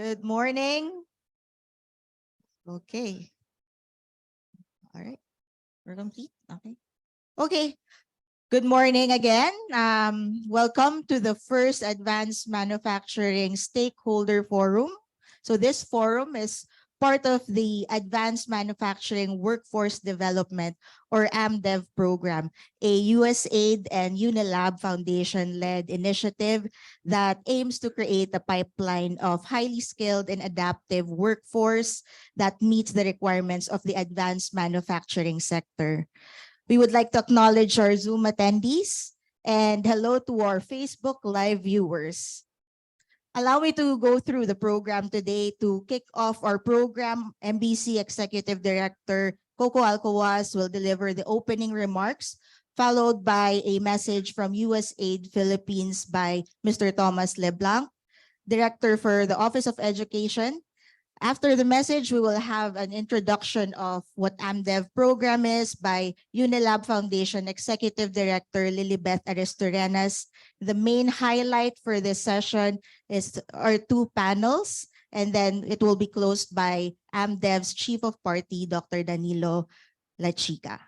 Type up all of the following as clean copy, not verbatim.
Good morning. Okay. All right. We're complete. Okay. Okay. Good morning again. Welcome to the first Advanced Manufacturing Stakeholder Forum. So this forum is part of the Advanced Manufacturing Workforce Development or AMDev program, a USAID and Unilab Foundation-led initiative that aims to create a pipeline of highly skilled and adaptive workforce that meets the requirements of the advanced manufacturing sector. We would like to acknowledge our Zoom attendees and hello to our Facebook Live viewers. Allow me to go through the program today. To kick off our program, MBC Executive Director Coco Alcoas will deliver the opening remarks, followed by a message from USAID Philippines by Mr. Thomas Leblanc, Director for the Office of Education. After the message, we will have an introduction of what AMDev program is by Unilab Foundation Executive Director Lilibeth Aristorenas. The main highlight for this session is our two panels, and then it will be closed by AMDev's Chief of Party, Dr. Danilo Lachica.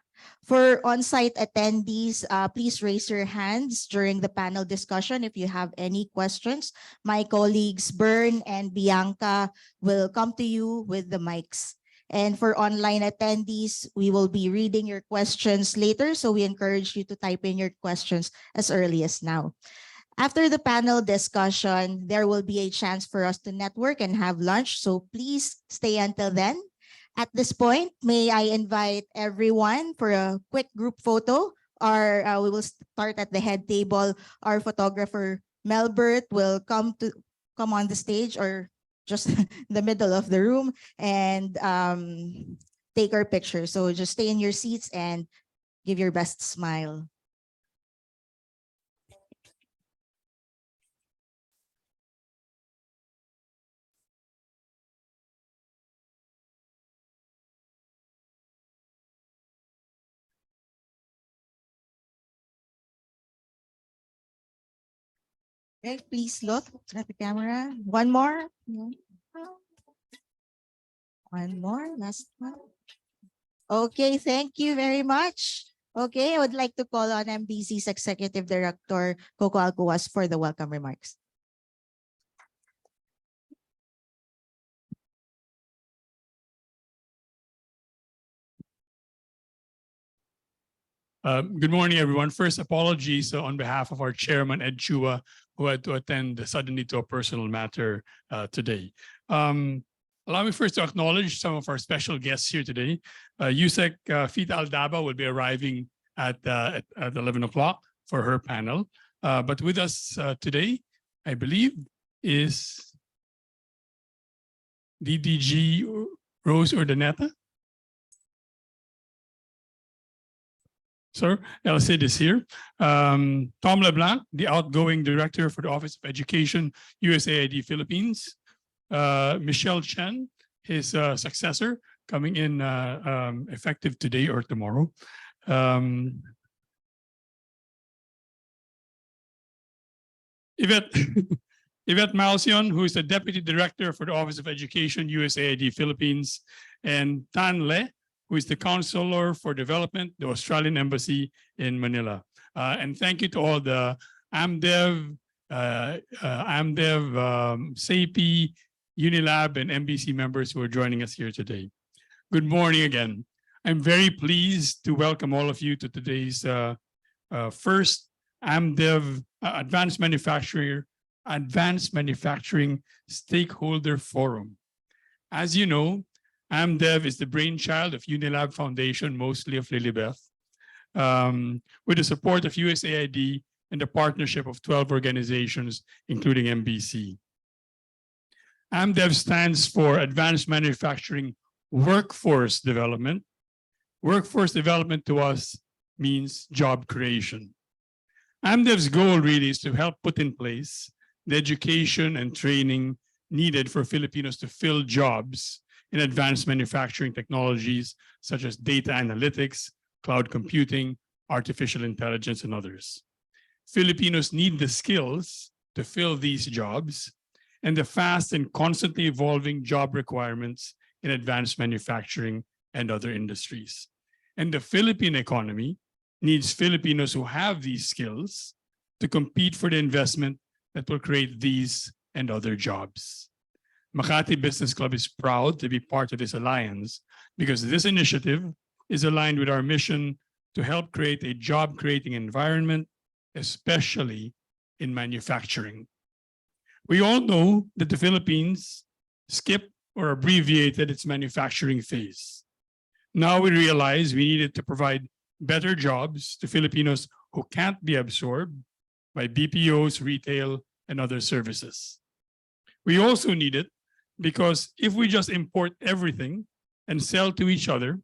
For on-site attendees, please raise your hands during the panel discussion if you have any questions. My colleagues Bern and Bianca will come to you with the mics. And for online attendees, we will be reading your questions later, so we encourage you to type in your questions as early as now. After the panel discussion, there will be a chance for us to network and have lunch, so please stay until then. At this point, may I invite everyone for a quick group photo. We will start at the head table. Our photographer Melbert will come on the stage or just the middle of the room and take our picture. So just stay in your seats and give your best smile. Okay, please look at the camera. One more. One more, last one. Okay, thank you very much. Okay, I would like to call on MBC's Executive Director, Coco Alcoas, for the welcome remarks. Good morning, everyone. First, apologies on behalf of our chairman, Ed Chua, who had to attend suddenly to a personal matter today. Allow me first to acknowledge some of our special guests here today. Yusek Fita Aldaba will be arriving at 11 o'clock for her panel. But with us today, I believe, is DDG Rose Urdaneta. Sir, LCID is here. Tom LeBlanc, the outgoing director for the Office of Education, USAID Philippines. Michelle Chen, his successor, coming in effective today or tomorrow. Yvette Malcion, who is the deputy director for the Office of Education, USAID Philippines. And Tan Le, who is the Counselor for Development, the Australian Embassy in Manila. And thank you to all the AMDev, SAPI, Unilab, and MBC members who are joining us here today. Good morning again. I'm very pleased to welcome all of you to today's first AMDev Advanced Manufacturing Stakeholder Forum. As you know, AMDev is the brainchild of Unilab Foundation, mostly of Lilibeth, with the support of USAID and the partnership of 12 organizations, including MBC. AMDev stands for Advanced Manufacturing Workforce Development. Workforce development to us means job creation. AMDev's goal really is to help put in place the education and training needed for Filipinos to fill jobs in advanced manufacturing technologies such as data analytics, cloud computing, artificial intelligence, and others. Filipinos need the skills to fill these jobs, and the fast and constantly evolving job requirements in advanced manufacturing and other industries. And the Philippine economy needs Filipinos who have these skills to compete for the investment that will create these and other jobs. Makati Business Club is proud to be part of this alliance because this initiative is aligned with our mission to help create a job-creating environment, especially in manufacturing. We all know that the Philippines skipped or abbreviated its manufacturing phase. Now we realize we needed to provide better jobs to Filipinos who can't be absorbed by BPOs, retail, and other services. We also need it because if we just import everything and sell to each other,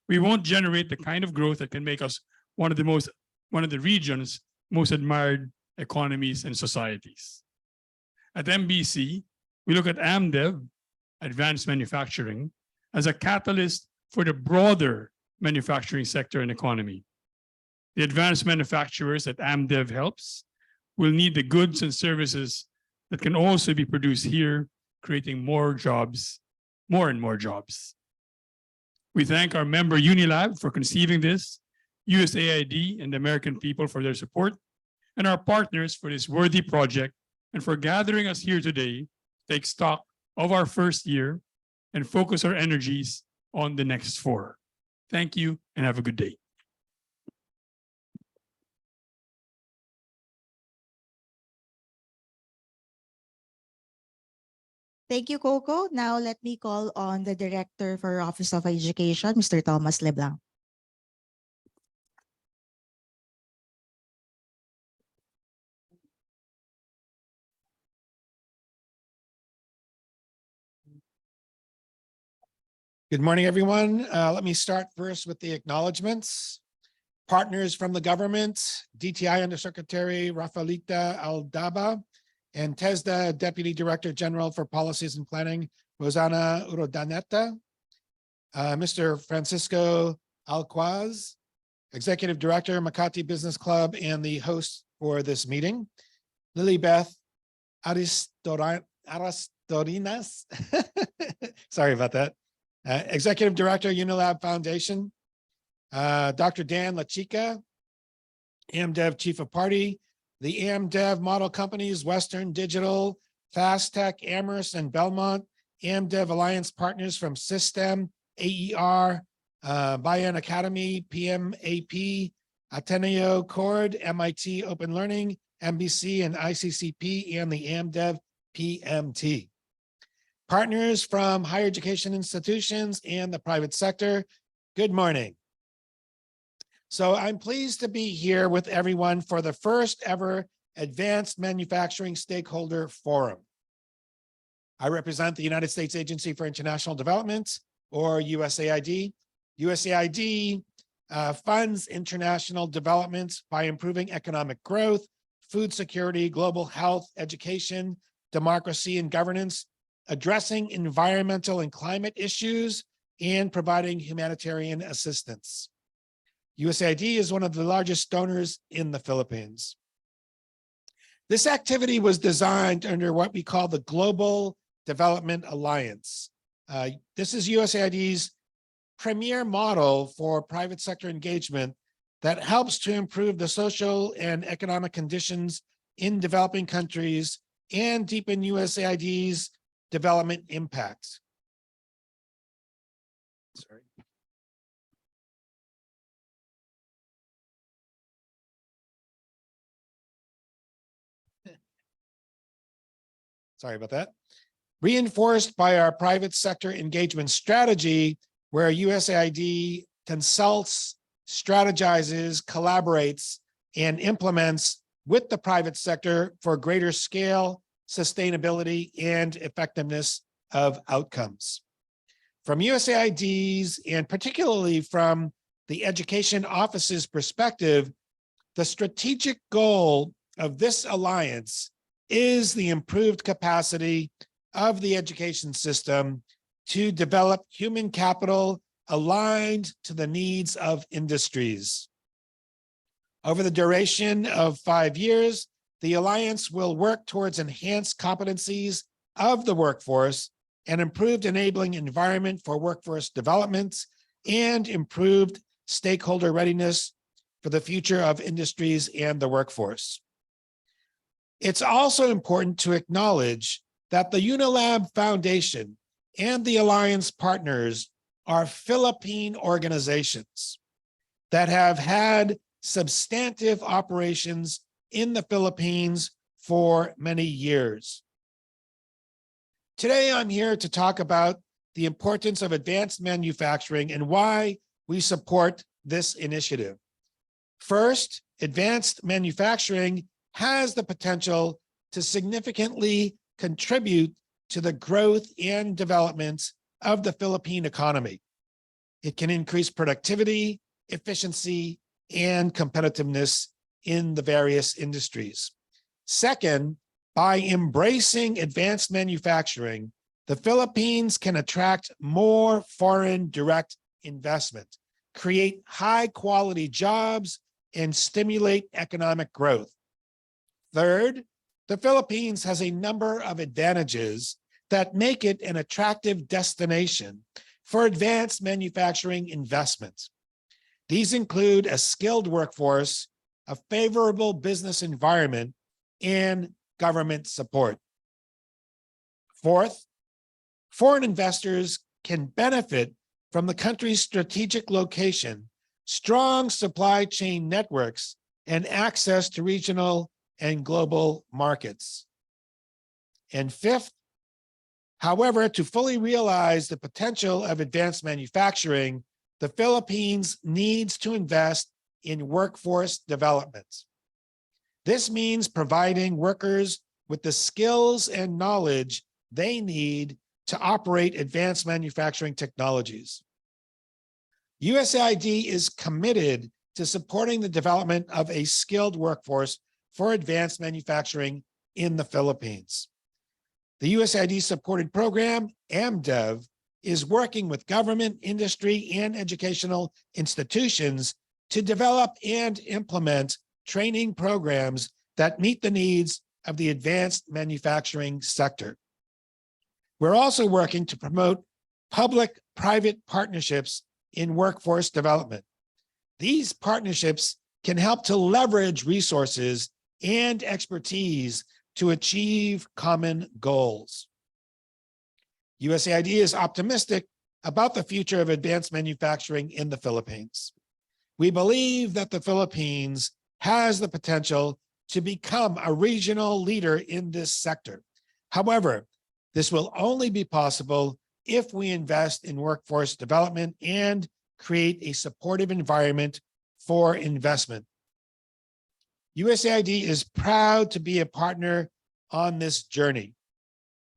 we won't generate the kind of growth that can make us one of the region's most admired economies and societies. At MBC, we look at AMDev, Advanced Manufacturing, as a catalyst for the broader manufacturing sector and economy. The advanced manufacturers that AMDev helps will need the goods and services that can also be produced here, creating more jobs, more and more jobs. We thank our member Unilab for conceiving this, USAID and the American people for their support, and our partners for this worthy project and for gathering us here today to take stock of our first year and focus our energies on the next 4. Thank you and have a good day. Thank you, Coco. Now let me call on the Director for Office of Education, Mr. Thomas Leblanc. Good morning, everyone. Let me start first with the acknowledgements. Partners from the government, DTI Undersecretary Rafaelita Aldaba, and TESDA Deputy Director General for Policies and Planning, Rosana Urodaneta, Mr. Francisco Alquaz, Executive Director, Makati Business Club, and the host for this meeting, Lilybeth Aristorinas, sorry about that, Executive Director, Unilab Foundation, Dr. Dan Lachica, AMDev Chief of Party, the AMDev model companies, Western Digital, Fast Tech, Amherst, and Belmont, AMDev Alliance partners from System, AER, Bayan Academy, PMAP, Ateneo Cord, MIT Open Learning, MBC and ICCP, and the AMDev PMT. Partners from higher education institutions and the private sector, good morning. So I'm pleased to be here with everyone for the first ever Advanced Manufacturing Stakeholder Forum. I represent the United States Agency for International Development, or USAID. USAID funds international development by improving economic growth, food security, global health, education, democracy, and governance, addressing environmental and climate issues, and providing humanitarian assistance. USAID is one of the largest donors in the Philippines. This activity was designed under what we call the Global Development Alliance. This is USAID's premier model for private sector engagement that helps to improve the social and economic conditions in developing countries and deepen USAID's development impact. Sorry. Sorry about that. Reinforced by our private sector engagement strategy, where USAID consults, strategizes, collaborates, and implements with the private sector for greater scale, sustainability, and effectiveness of outcomes. From USAID's, and particularly from the Education Office's perspective, the strategic goal of this alliance is the improved capacity of the education system to develop human capital aligned to the needs of industries. Over the duration of 5 years, the Alliance will work towards enhanced competencies of the workforce, an improved enabling environment for workforce development, and improved stakeholder readiness for the future of industries and the workforce. It's also important to acknowledge that the Unilab Foundation and the Alliance partners are Philippine organizations that have had substantive operations in the Philippines for many years. Today, I'm here to talk about the importance of advanced manufacturing and why we support this initiative. First, advanced manufacturing has the potential to significantly contribute to the growth and development of the Philippine economy. It can increase productivity, efficiency, and competitiveness in the various industries. Second, by embracing advanced manufacturing, the Philippines can attract more foreign direct investment, create high-quality jobs, and stimulate economic growth. Third, the Philippines has a number of advantages that make it an attractive destination for advanced manufacturing investment. These include a skilled workforce, a favorable business environment, and government support. Fourth, foreign investors can benefit from the country's strategic location, strong supply chain networks, and access to regional and global markets. And fifth, however, to fully realize the potential of advanced manufacturing, the Philippines needs to invest in workforce development. This means providing workers with the skills and knowledge they need to operate advanced manufacturing technologies. USAID is committed to supporting the development of a skilled workforce for advanced manufacturing in the Philippines. The USAID-supported program, AMDev, is working with government, industry, and educational institutions to develop and implement training programs that meet the needs of the advanced manufacturing sector. We're also working to promote public-private partnerships in workforce development. These partnerships can help to leverage resources and expertise to achieve common goals. USAID is optimistic about the future of advanced manufacturing in the Philippines. We believe that the Philippines has the potential to become a regional leader in this sector. However, this will only be possible if we invest in workforce development and create a supportive environment for investment. USAID is proud to be a partner on this journey.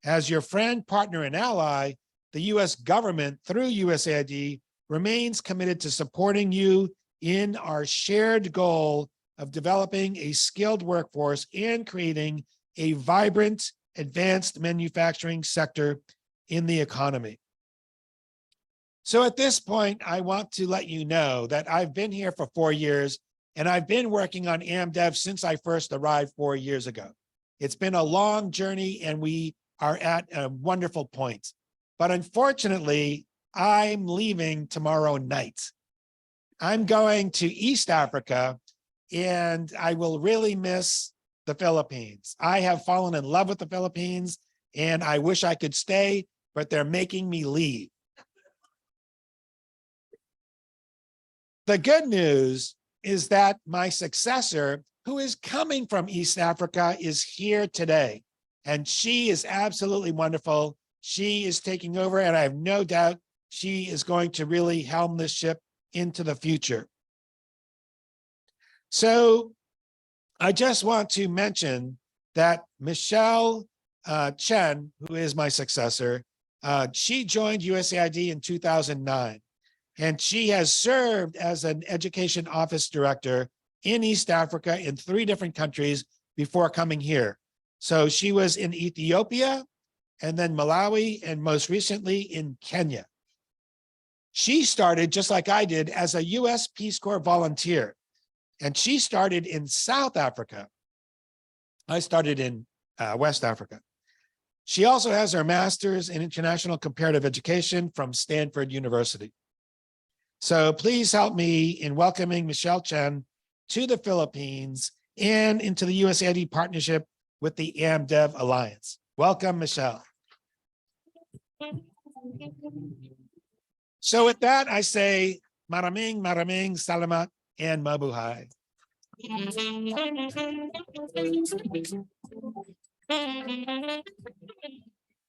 As your friend, partner, and ally, the US government, through USAID, remains committed to supporting you in our shared goal of developing a skilled workforce and creating a vibrant, advanced manufacturing sector in the economy. So at this point, I want to let you know that I've been here for 4 years, and I've been working on AMDev since I first arrived 4 years ago. It's been a long journey, and we are at a wonderful point. But unfortunately, I'm leaving tomorrow night. I'm going to East Africa, and I will really miss the Philippines. I have fallen in love with the Philippines, and I wish I could stay, but they're making me leave. The good news is that my successor, who is coming from East Africa, is here today. And she is absolutely wonderful. She is taking over, and I have no doubt she is going to really helm this ship into the future. So I just want to mention that Michelle Chen, who is my successor, she joined USAID in 2009. And she has served as an education office director in East Africa in 3 different countries before coming here. So she was in Ethiopia, and then Malawi, and most recently in Kenya. She started, just like I did, as a US Peace Corps volunteer. And she started in South Africa. I started in West Africa. She also has her master's in international comparative education from Stanford University. So please help me in welcoming Michelle Chen to the Philippines and into the USAID partnership with the AMDev Alliance. Welcome, Michelle. So with that, I say maraming salamat and mabuhay.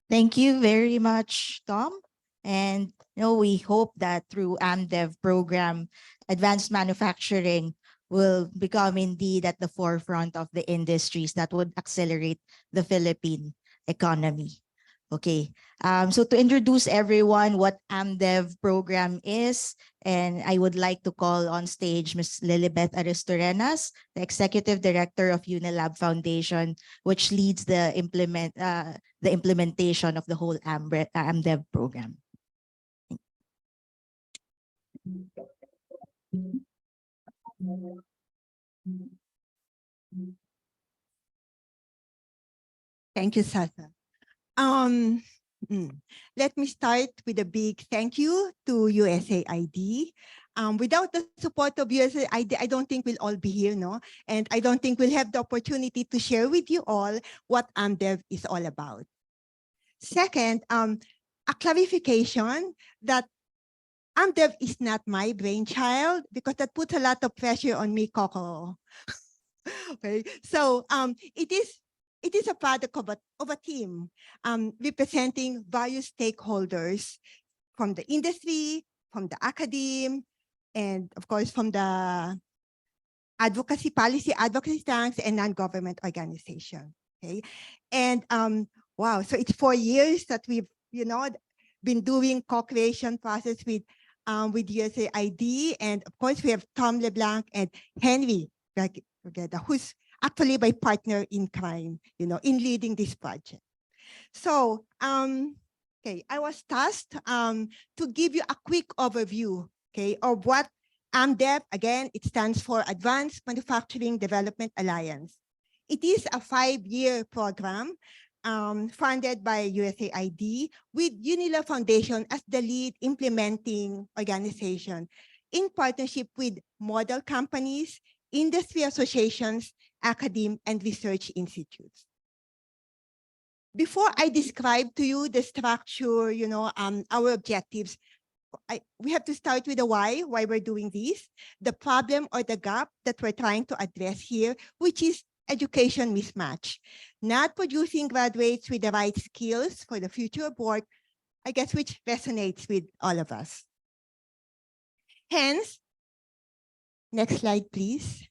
Thank you very much, Tom. And we hope that through AMDev program, advanced manufacturing will become indeed at the forefront of the industries that would accelerate the Philippine economy. Okay, so to introduce everyone what AMDev program is, and I would like to call on stage Ms. Lilibeth Aristorenas, the Executive Director of Unilab Foundation, which leads the implementation of the whole AMDev program. Thank you, Sasa. Let me start with a big thank you to USAID. Without the support of USAID, I don't think we'll all be here, no? And I don't think we'll have the opportunity to share with you all what AMDev is all about. Second, a clarification that AMDev is not my brainchild, because that puts a lot of pressure on me, Coco. Okay, so it is a product of a team representing various stakeholders from the industry, from the academe, and of course from the policy advocacy tanks and non-government organization. Okay, and wow, so it's 4 years that we've been doing co-creation process with USAID, and of course we have Tom LeBlanc and Henry together, who's actually my partner in crime, in leading this project. So, okay, I was tasked to give you a quick overview, okay, of what AMDev, again, it stands for Advanced Manufacturing Development Alliance. It is a 5-year program funded by USAID with Unilab Foundation as the lead implementing organization in partnership with model companies, industry associations, academe, and research institutes. Before I describe to you the structure, our objectives, we have to start with the why we're doing this, the problem or the gap that we're trying to address here, which is education mismatch. Not producing graduates with the right skills for the future of work, I guess, which resonates with all of us. Hence, next slide, please.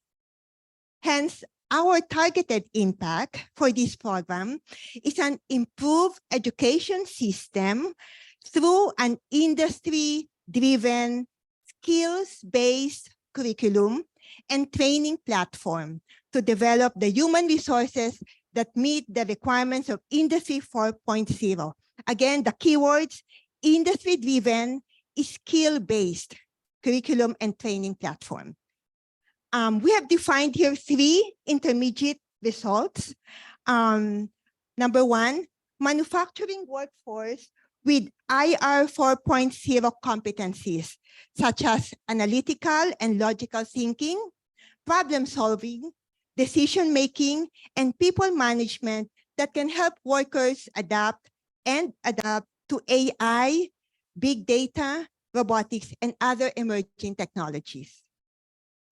Hence, our targeted impact for this program is an improved education system through an industry-driven, skills-based curriculum and training platform to develop the human resources that meet the requirements of Industry 4.0. Again, the keywords, industry-driven, skill-based curriculum and training platform. We have defined here 3 intermediate results. Number 1, manufacturing workforce with IR 4.0 competencies, such as analytical and logical thinking, problem solving, decision-making, and people management that can help workers adapt to AI, big data, robotics, and other emerging technologies.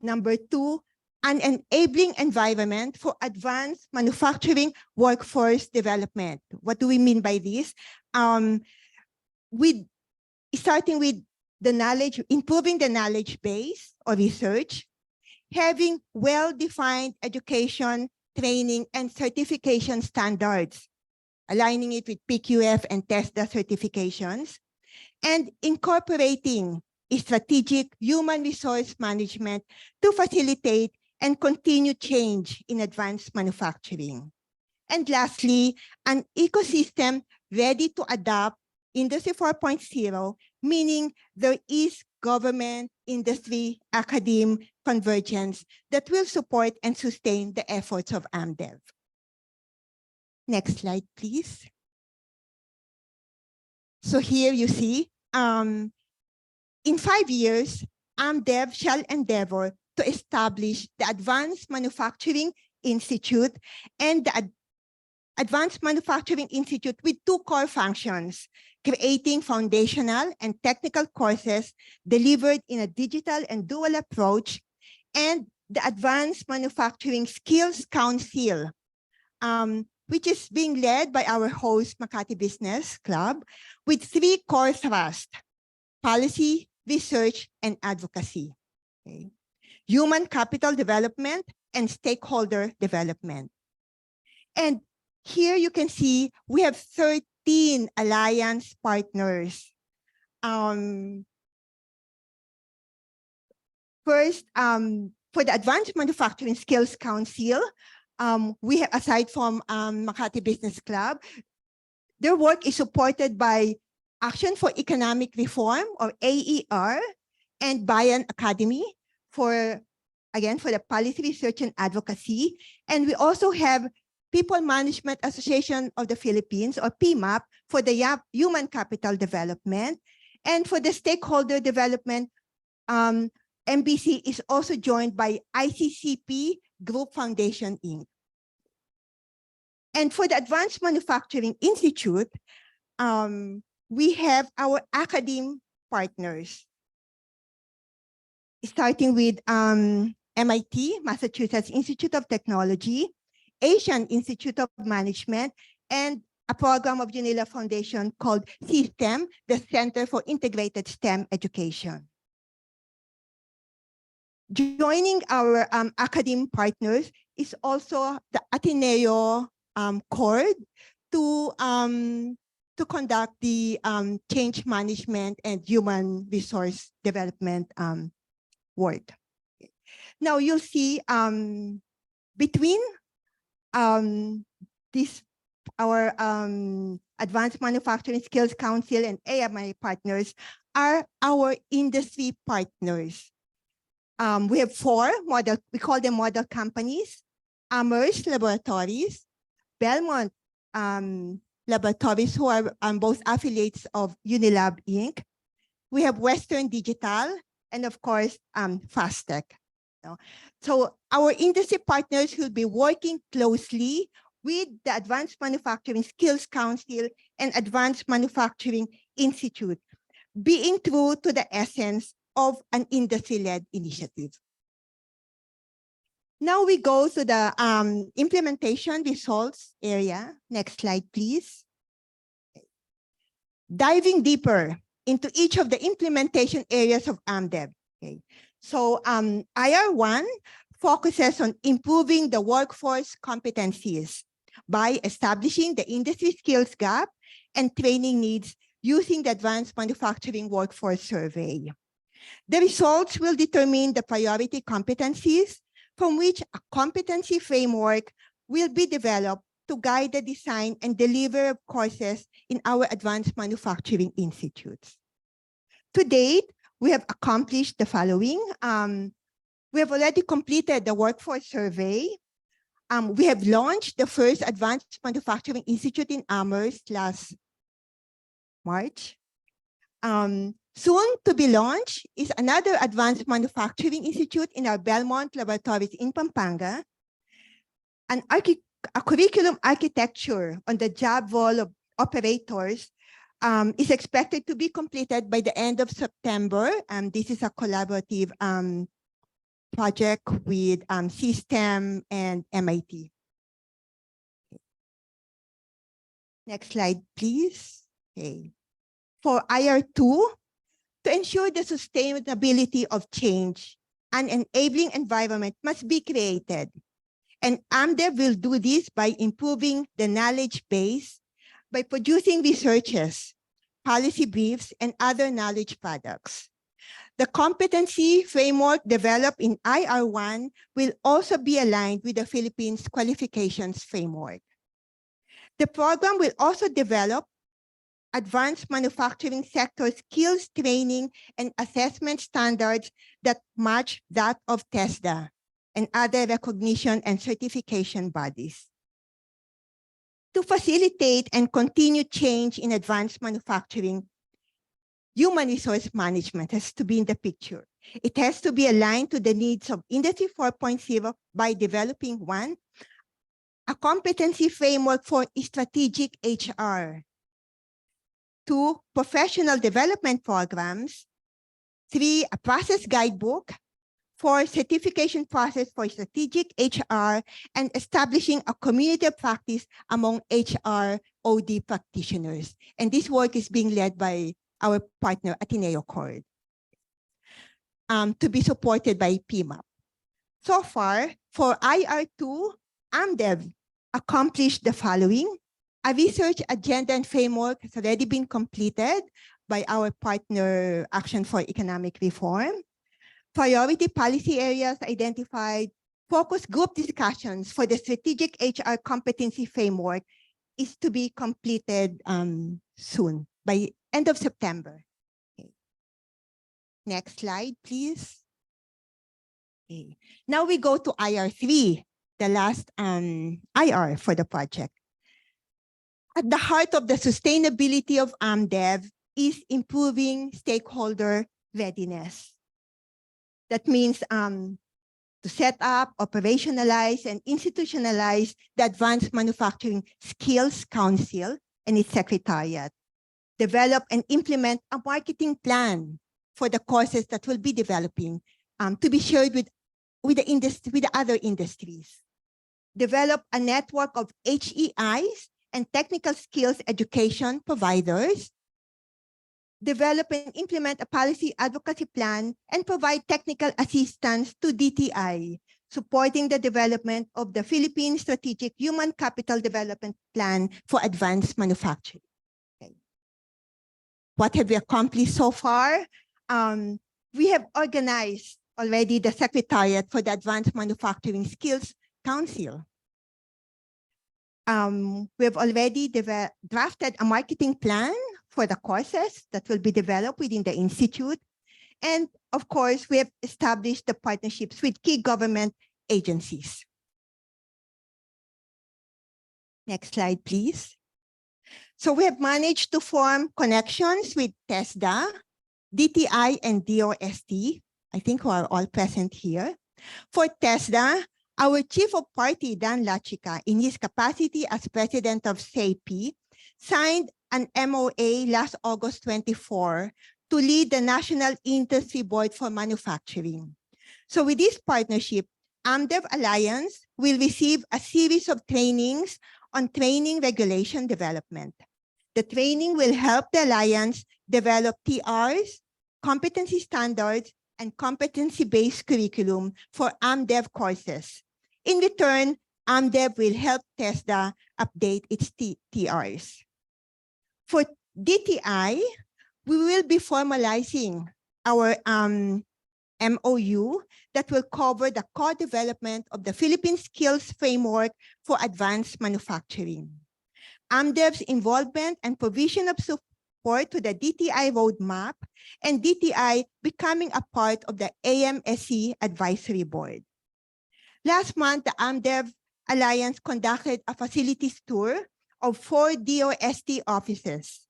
Number 2, an enabling environment for advanced manufacturing workforce development. What do we mean by this? Starting with the knowledge, improving the knowledge base or research, having well-defined education, training, and certification standards, aligning it with PQF and TESDA certifications, and incorporating strategic human resource management to facilitate and continue change in advanced manufacturing. And lastly, an ecosystem ready to adopt Industry 4.0, meaning there is government, industry, academe convergence that will support and sustain the efforts of AMDev. Next slide, please. So here you see, in 5 years, AMDev shall endeavor to establish the Advanced Manufacturing Institute and the Advanced Manufacturing Institute with 2 core functions, creating foundational and technical courses delivered in a digital and dual approach, and the Advanced Manufacturing Skills Council, which is being led by our host, Makati Business Club, with 3 core thrusts: policy, research, and advocacy. Okay. Human capital development and stakeholder development. And here you can see we have 13 alliance partners. First, for the Advanced Manufacturing Skills Council, we have, aside from Makati Business Club, their work is supported by Action for Economic Reform, or AER, and Bayan Academy for the policy research and advocacy. And we also have People Management Association of the Philippines, or PMAP, for the human capital development. And for the stakeholder development, MBC is also joined by ICCP Group Foundation, Inc. And for the Advanced Manufacturing Institute, we have our academe partners, starting with MIT, Massachusetts Institute of Technology, Asian Institute of Management, and a program of UNILab Foundation called CSTEM, the Center for Integrated STEM Education. Joining our academe partners is also the Ateneo Cord to conduct the change management and human resource development work. Now you'll see between our Advanced Manufacturing Skills Council and AMI partners are our industry partners. We have 4 model, we call them model companies: Amherst Laboratories, Belmont Laboratories, who are both affiliates of UNILab Inc. We have Western Digital, and of course, Fastech. So our industry partners will be working closely with the Advanced Manufacturing Skills Council and Advanced Manufacturing Institute, being true to the essence of an industry-led initiative. Now we go to the implementation results area. Next slide, please. Diving deeper into each of the implementation areas of AMDev. Okay. So IR1 focuses on improving the workforce competencies by establishing the industry skills gap and training needs using the Advanced Manufacturing Workforce Survey. The results will determine the priority competencies from which a competency framework will be developed to guide the design and delivery of courses in our Advanced Manufacturing Institutes. To date, we have accomplished the following. We have already completed the workforce survey. We have launched the first Advanced Manufacturing Institute in Amherst last March. Soon to be launched is another Advanced Manufacturing Institute in our Belmont Laboratories in Pampanga. A curriculum architecture on the job role of operators is expected to be completed by the end of September. This is a collaborative project with CSTEM and MIT. Next slide, please. Okay. For IR2, to ensure the sustainability of change, an enabling environment must be created. And AMDev will do this by improving the knowledge base, by producing researches, policy briefs, and other knowledge products. The competency framework developed in IR1 will also be aligned with the Philippines qualifications framework. The program will also develop advanced manufacturing sector skills training and assessment standards that match that of TESDA and other recognition and certification bodies. To facilitate and continue change in advanced manufacturing, human resource management has to be in the picture. It has to be aligned to the needs of Industry 4.0 by developing one, a competency framework for strategic HR. Two, professional development programs. Three, a process guidebook. Four, certification process for strategic HR, and establishing a community of practice among HR OD practitioners. And this work is being led by our partner, Ateneo Cord, to be supported by PMAP. So far, for IR2, AMDev accomplished the following. A research agenda and framework has already been completed by our partner, Action for Economic Reform. Priority policy areas identified. Focus group discussions for the strategic HR competency framework is to be completed soon, by end of September. Okay. Next slide, please. Okay. Now we go to IR3, the last IR for the project. At the heart of the sustainability of AMDev is improving stakeholder readiness. That means to set up, operationalize, and institutionalize the Advanced Manufacturing Skills Council and its secretariat. Develop and implement a marketing plan for the courses that will be developing to be shared with the other industries. Develop a network of HEIs and technical skills education providers. Develop and implement a policy advocacy plan and provide technical assistance to DTI, supporting the development of the Philippine Strategic Human Capital Development Plan for Advanced Manufacturing. Okay. What have we accomplished so far? We have organized already the Secretariat for the Advanced Manufacturing Skills Council. We have already drafted a marketing plan for the courses that will be developed within the Institute. And of course, we have established the partnerships with key government agencies. Next slide, please. So we have managed to form connections with TESDA, DTI, and DOST. I think who are all present here. For TESDA, our Chief of Party, Dan Lachica, in his capacity as President of SAPI, signed an MOA last August 24 to lead the National Industry Board for Manufacturing. So with this partnership, AMDev Alliance will receive a series of trainings on training regulation development. The training will help the Alliance develop TRs, competency standards, and competency-based curriculum for AMDev courses. In return, AMDev will help TESDA update its TRs. For DTI, we will be formalizing our MOU that will cover the co-development of the Philippine Skills Framework for Advanced Manufacturing. AMDev's involvement and provision of support to the DTI roadmap, and DTI becoming a part of the AMSC Advisory Board. Last month, the AMDev Alliance conducted a facilities tour of 4 DOST offices.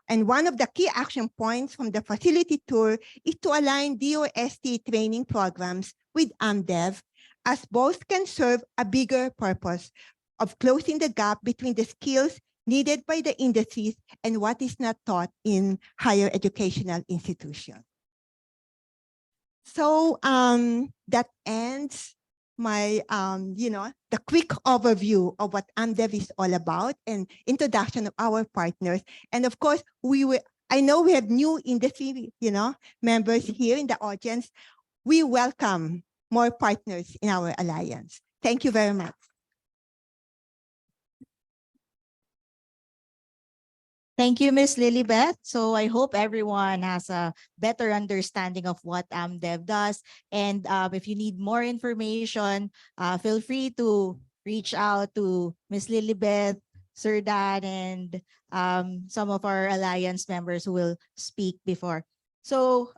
And one of the key action points from the facility tour is to align DOST training programs with AMDev, as both can serve a bigger purpose of closing the gap between the skills needed by the industries and what is not taught in higher educational institutions. So that ends my, the quick overview of what AMDev is all about and introduction of our partners. And of course, I know we have new industry, members here in the audience. We welcome more partners in our alliance. Thank you very much. Thank you, Ms. Lilibeth. So I hope everyone has a better understanding of what AMDev does. And if you need more information, feel free to reach out to Ms. Lilibeth, Sir Dan, and some of our alliance members who will speak before. So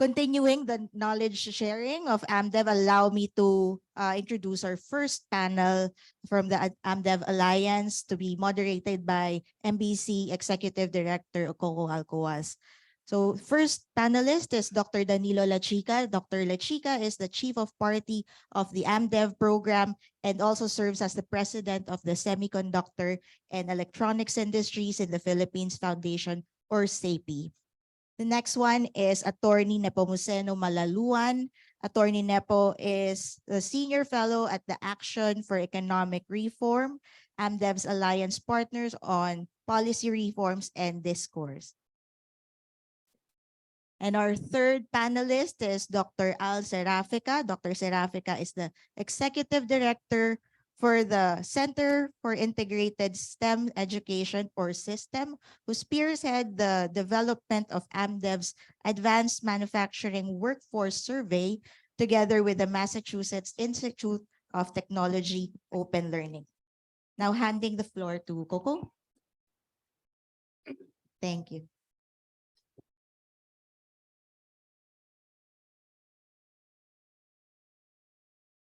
Continuing the knowledge sharing of AMDev, allow me to introduce our first panel from the AMDev Alliance to be moderated by MBC Executive Director Coco Alcoas. So first panelist is Dr. Danilo Lachica. Dr. Lachica is the Chief of Party of the AMDev program and also serves as the President of the Semiconductor and Electronics Industries in the Philippines Foundation, or SAPI. The next one is Attorney Nepomuceno Malaluan. Attorney Nepo is the Senior Fellow at the Action for Economic Reform, AMDev's Alliance Partners on Policy Reforms and Discourse. And our third panelist is Dr. Al Serafica. Dr. Serafica is the Executive Director for the Center for Integrated STEM Education, or SYSTEM, who spearhead the development of AMDev's Advanced Manufacturing Workforce Survey together with the Massachusetts Institute of Technology Open Learning. Now handing the floor to Coco. Thank you.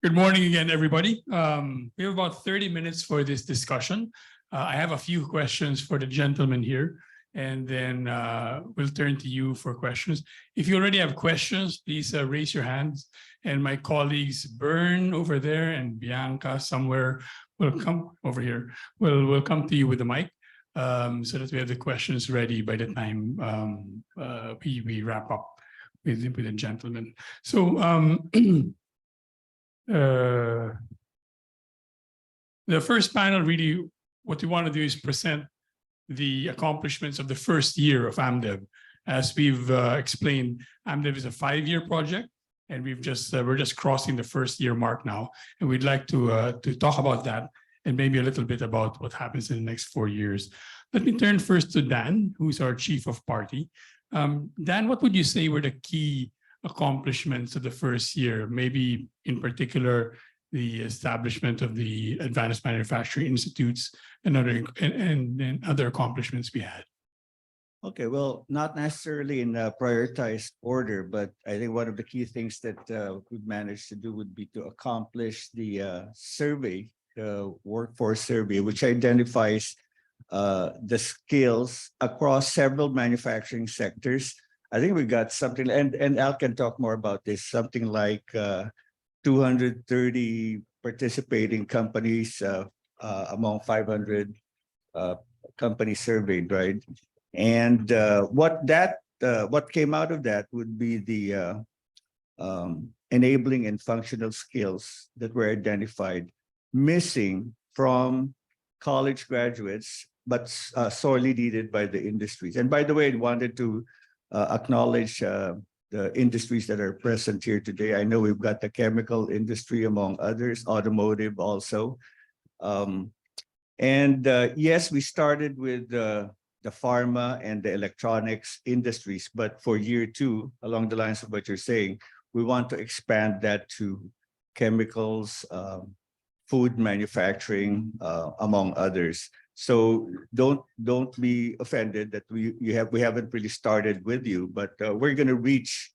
Good morning again, everybody. We have about 30 minutes for this discussion. I have a few questions for the gentleman here, and then we'll turn to you for questions. If you already have questions, please raise your hands, and my colleagues Bern over there and Bianca somewhere will come over here. We'll come to you with the mic so that we have the questions ready by the time we wrap up with the gentleman. So the first panel, really what we want to do is present the accomplishments of the first year of AMDev. As we've explained, AMDev is a 5-year project, and we're just crossing the first year mark now, and we'd like to talk about that and maybe a little bit about what happens in the next 4 years. Let me turn first to Dan, who's our Chief of Party. Dan, what would you say were the key accomplishments of the first year, maybe in particular the establishment of the Advanced Manufacturing Institutes and other accomplishments we had? Okay, well, not necessarily in a prioritized order, but I think one of the key things that we've managed to do would be to accomplish the survey, the workforce survey, which identifies the skills across several manufacturing sectors. I think we got something, and Al can talk more about this, something like 230 participating companies among 500 companies surveyed, right? And what came out of that would be the enabling and functional skills that were identified missing from college graduates, but sorely needed by the industries. And by the way, I wanted to acknowledge the industries that are present here today. I know we've got the chemical industry among others, automotive also. Yes, we started with the pharma and the electronics industries, but for year 2, along the lines of what you're saying, we want to expand that to chemicals, food manufacturing, among others. So don't be offended that we haven't really started with you, but we're going to reach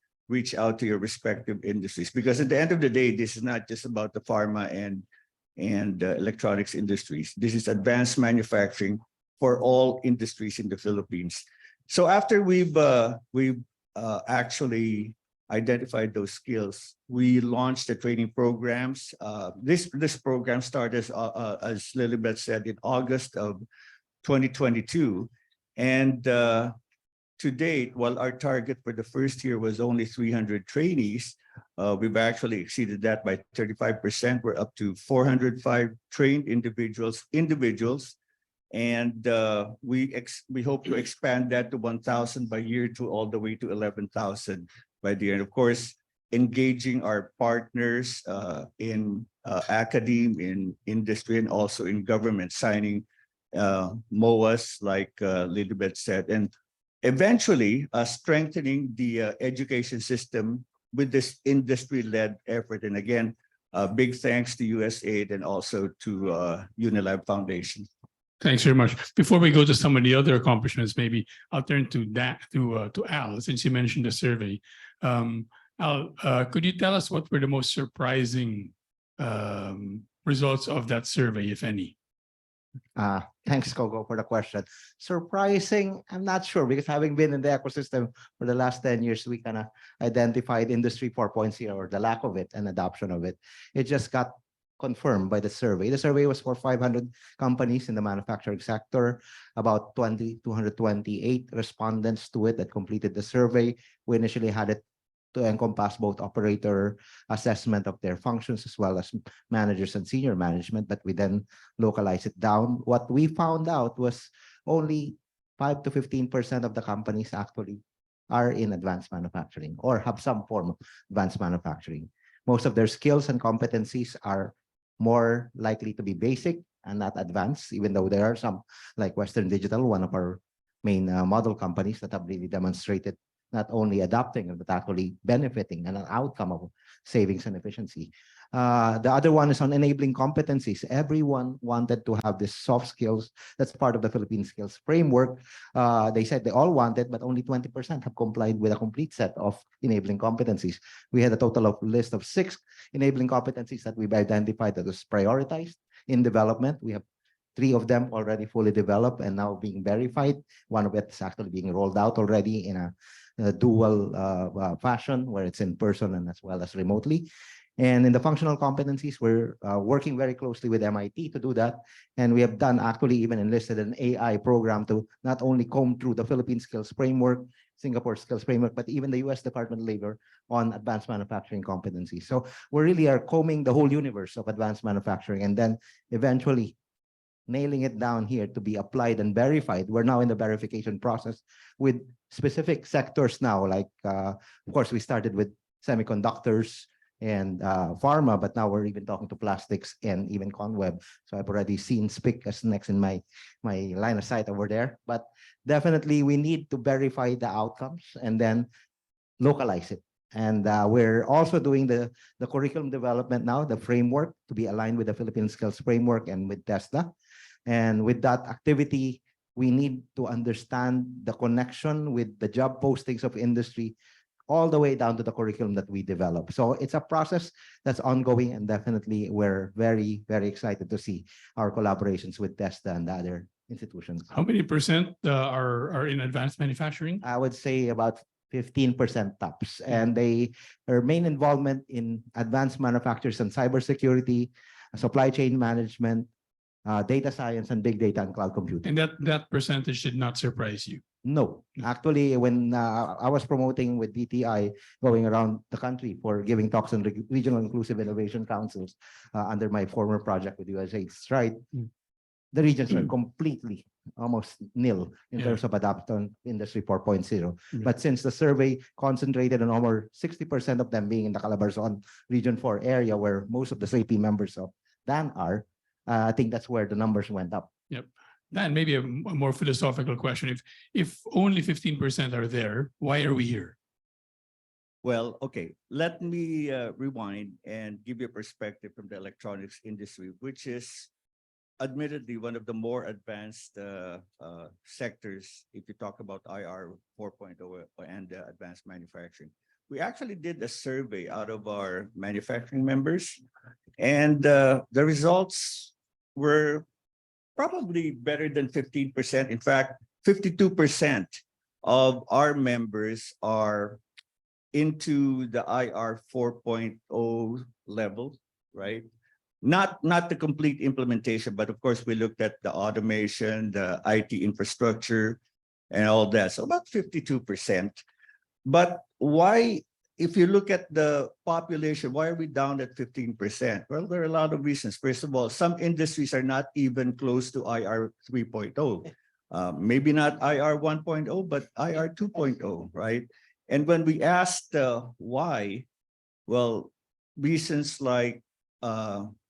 out to your respective industries, because at the end of the day, this is not just about the pharma and electronics industries. This is advanced manufacturing for all industries in the Philippines. So after we've actually identified those skills, we launched the training programs. This program started, as Lilibet said, in August of 2022. And to date, while our target for the first year was only 300 trainees, we've actually exceeded that by 35%. We're up to 405 trained individuals. And we hope to expand that to 1,000 by year 2, all the way to 11,000 by the end. Of course, engaging our partners in academe, in industry, and also in government, signing MOAs, like Lilibet said, and eventually strengthening the education system with this industry-led effort. And again, big thanks to USAID and also to Unilab Foundation. Thanks very much. Before we go to some of the other accomplishments, maybe I'll turn to Al, since you mentioned the survey. Al, could you tell us what were the most surprising results of that survey, if any? Thanks, Coco, for the question. Surprising, I'm not sure, because having been in the ecosystem for the last 10 years, we kind of identified Industry 4.0 or the lack of it and adoption of it. It just got confirmed by the survey. The survey was for 500 companies in the manufacturing sector, about 228 respondents to it that completed the survey. We initially had it to encompass both operator assessment of their functions as well as managers and senior management, but we then localize it down. What we found out was only 5 to 15% of the companies actually are in advanced manufacturing or have some form of advanced manufacturing. Most of their skills and competencies are more likely to be basic and not advanced, even though there are some, like Western Digital, one of our main model companies, that have really demonstrated not only adopting, but actually benefiting and an outcome of savings and efficiency. The other one is on enabling competencies. Everyone wanted to have this soft skills. That's part of the Philippine Skills Framework. They said they all wanted, but only 20% have complied with a complete set of enabling competencies. We had a total of list of 6 enabling competencies that we've identified that was prioritized in development. We have 3 of them already fully developed and now being verified. One of it is actually being rolled out already in a dual fashion, where it's in person and as well as remotely. And in the functional competencies, we're working very closely with MIT to do that. And we have done actually even enlisted an AI program to not only comb through the Philippine Skills Framework, Singapore Skills Framework, but even the US Department of Labor on advanced manufacturing competencies. So we really are combing the whole universe of advanced manufacturing and then eventually nailing it down here to be applied and verified. We're now in the verification process with specific sectors now, like, of course, we started with semiconductors and pharma, but now we're even talking to plastics and even Conweb. So I've already seen SPIC as next in my line of sight over there. But definitely we need to verify the outcomes and then localize it. And we're also doing the curriculum development now, the framework, to be aligned with the Philippine Skills Framework and with TESDA. And with that activity, we need to understand the connection with the job postings of industry all the way down to the curriculum that we develop. So it's a process that's ongoing, and definitely we're very, very excited to see our collaborations with TESDA and the other institutions. How many percent are in advanced manufacturing? I would say about 15% tops, and their main involvement in advanced manufacturers and cybersecurity, supply chain management, data science, and big data and cloud computing. And that percentage did not surprise you? No, actually, when I was promoting with DTI, going around the country for giving talks on regional inclusive innovation councils under my former project with USAID, right? The regions are completely almost nil in terms of adoption Industry 4.0. But since the survey concentrated on over 60% of them being in the Calabarzon Region 4 area, where most of the SAP members of DAN are, I think that's where the numbers went up. Yep. Dan, maybe a more philosophical question. If only 15% are there, why are we here? Well, okay, let me rewind and give you a perspective from the electronics industry, which is admittedly one of the more advanced sectors if you talk about IR 4.0 and advanced manufacturing. We actually did a survey out of our manufacturing members, and the results were probably better than 15%. In fact, 52% of our members are into the IR 4.0 level, right? Not the complete implementation, but of course we looked at the automation, the IT infrastructure, and all that. So about 52%. But why, if you look at the population, why are we down at 15%? Well, there are a lot of reasons. First of all, some industries are not even close to IR 3.0. Maybe not IR 1.0, but IR 2.0, right? And when we asked why, well, reasons like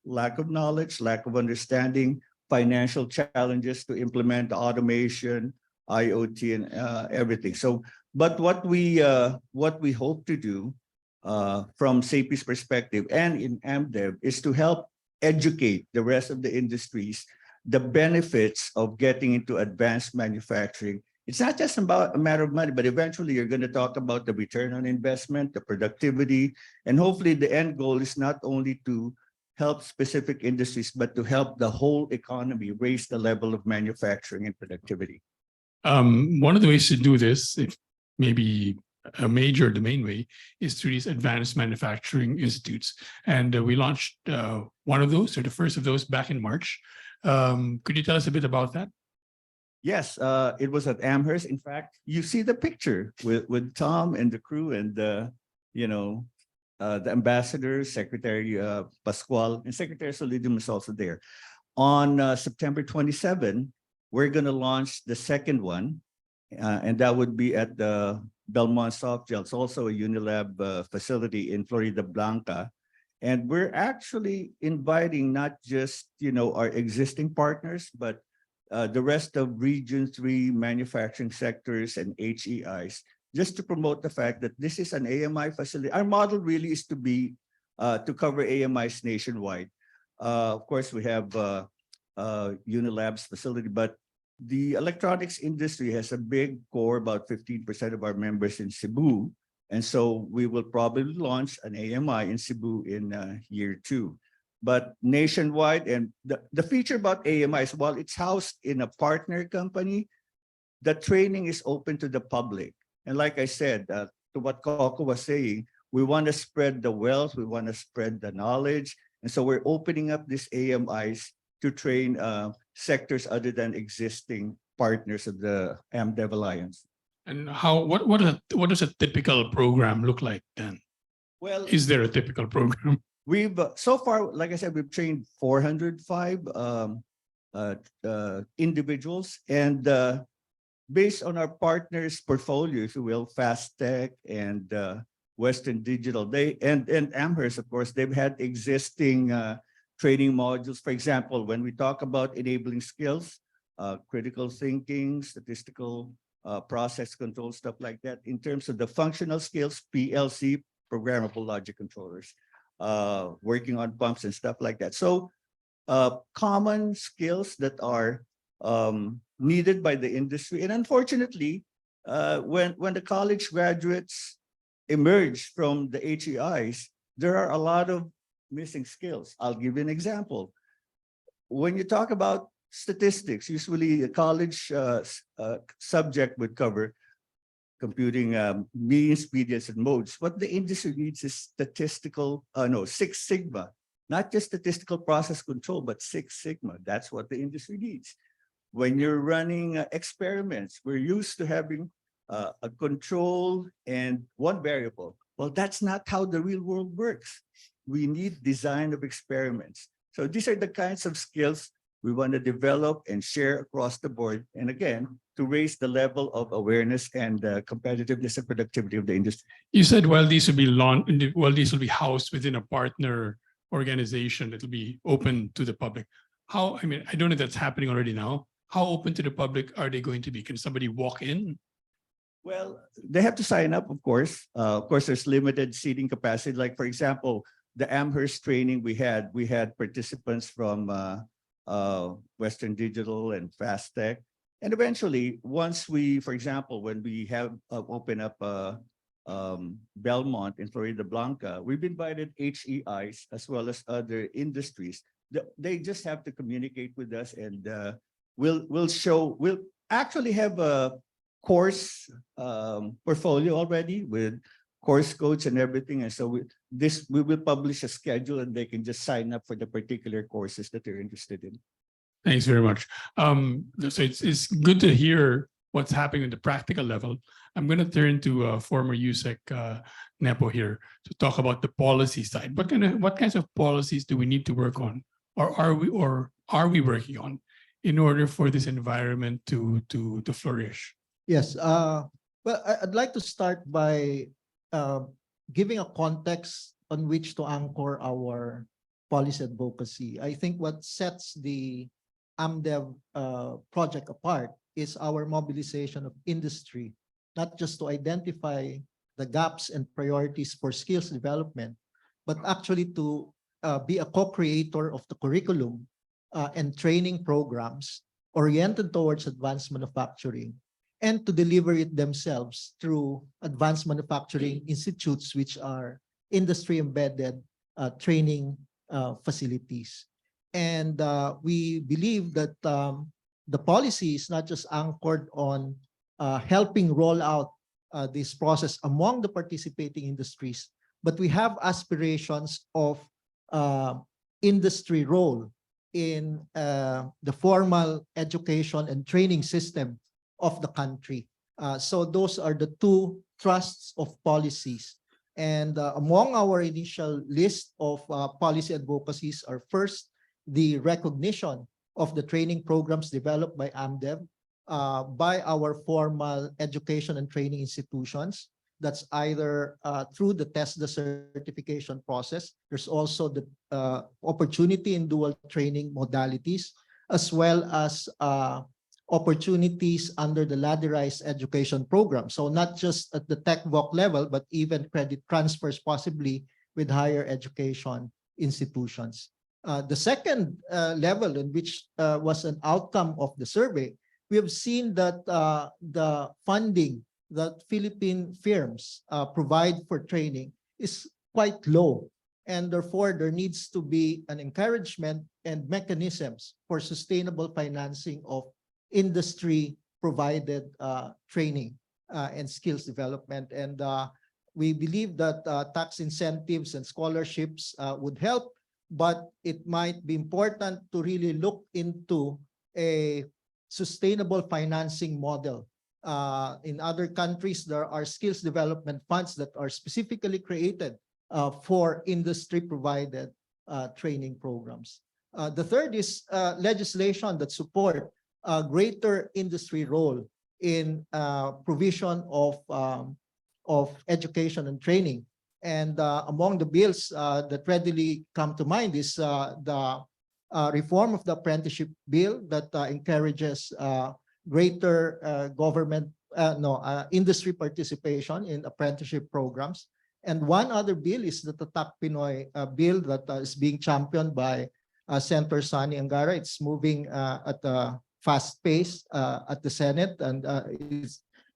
lack of knowledge, lack of understanding, financial challenges to implement automation, IoT, and everything. So, but what we hope to do from SAP's perspective and in AMDev is to help educate the rest of the industries the benefits of getting into advanced manufacturing it's not just about a matter of money, but eventually you're going to talk about the return on investment, the productivity, and hopefully the end goal is not only to help specific industries, but to help the whole economy raise the level of manufacturing and productivity. One of the ways to do this, if maybe the main way, is through these advanced manufacturing institutes. And we launched one of those, or the first of those, back in March. Could you tell us a bit about that? Yes, it was at Amherst. In fact, you see the picture with Tom and the crew and the ambassador, Secretary Pascual, and Secretary Solidium is also there. On September 27, we're going to launch the second one, and that would be at the Belmont Softgel. It's also a Unilab facility in Florida Blanca. And we're actually inviting not just our existing partners, but the rest of Region 3 manufacturing sectors and HEIs, just to promote the fact that this is an AMI facility. Our model really is to cover AMIs nationwide. Of course, we have Unilab's facility, but the electronics industry has a big core, about 15% of our members in Cebu. And so we will probably launch an AMI in Cebu in year 2. But nationwide, and the feature about AMI is, while it's housed in a partner company, the training is open to the public. And like I said, to what Coco was saying, we want to spread the wealth, we want to spread the knowledge. And so we're opening up these AMIs to train sectors other than existing partners of the AMDev Alliance. And what does a typical program look like then? Well, Is there a typical program? we've so far, like I said, we've trained 405 individuals, and based on our partners' portfolio, if you will, FastTech and Western Digital, and Amherst, of course, they've had existing training modules. For example, when we talk about enabling skills, critical thinking, statistical process control, stuff like that. In terms of the functional skills, PLC, programmable logic controllers, working on pumps and stuff like that. So common skills that are needed by the industry. And unfortunately, when the college graduates emerge from the HEIs, there are a lot of missing skills. I'll give you an example. When you talk about statistics, usually a college subject would cover computing means, medians, and modes. What the industry needs is Six Sigma, not just statistical process control, but Six Sigma. That's what the industry needs. When you're running experiments, we're used to having a control and one variable. Well, that's not how the real world works. We need design of experiments. So these are the kinds of skills we want to develop and share across the board. And again, to raise the level of awareness and competitiveness and productivity of the industry. You said these will be housed within a partner organization, it'll be open to the public. I don't know if that's happening already now. How open to the public are they going to be? Can somebody walk in? Well, they have to sign up, of course. Of course, there's limited seating capacity. Like, for example, the Amherst training we had participants from Western Digital and FastTech. And eventually, once for example, when we have open up Belmont in Florida Blanca, we've invited HEIs as well as other industries. They just have to communicate with us, and we'll actually have a course portfolio already with course codes and everything. And so we will publish a schedule, and they can just sign up for the particular courses that they're interested in. Thanks very much. So it's good to hear what's happening at the practical level. I'm going to turn to former USEC Nepo here to talk about the policy side. What kinds of policies do we need to work on, or are we working on, in order for this environment to flourish? Yes. Well, I'd like to start by giving a context on which to anchor our policy advocacy. I think what sets the AMDev project apart is our mobilization of industry, not just to identify the gaps and priorities for skills development, but actually to be a co-creator of the curriculum and training programs oriented towards advanced manufacturing. and to deliver it themselves through advanced manufacturing institutes, which are industry-embedded training facilities. And we believe that the policy is not just anchored on helping roll out this process among the participating industries, but we have aspirations of industry role in the formal education and training system of the country. So those are the two thrusts of policies. And among our initial list of policy advocacies are first, the recognition of the training programs developed by AMDev by our formal education and training institutions. That's either through the TESDA certification process. There's also the opportunity in dual training modalities, as well as opportunities under the ladderized education program. So not just at the TechVoc level, but even credit transfers possibly with higher education institutions. The second level, in which was an outcome of the survey, we have seen that the funding that Philippine firms provide for training is quite low. And therefore, there needs to be an encouragement and mechanisms for sustainable financing of industry-provided training and skills development. And we believe that tax incentives and scholarships would help, but it might be important to really look into a sustainable financing model. In other countries, there are skills development funds that are specifically created for industry-provided training programs. The third is legislation that support a greater industry role in provision of education and training. And among the bills that readily come to mind is the reform of the apprenticeship bill that encourages greater industry participation in apprenticeship programs. And one other bill is the Tatak Pinoy bill that is being championed by Senator Sani Angara. It's moving at a fast pace at the Senate, and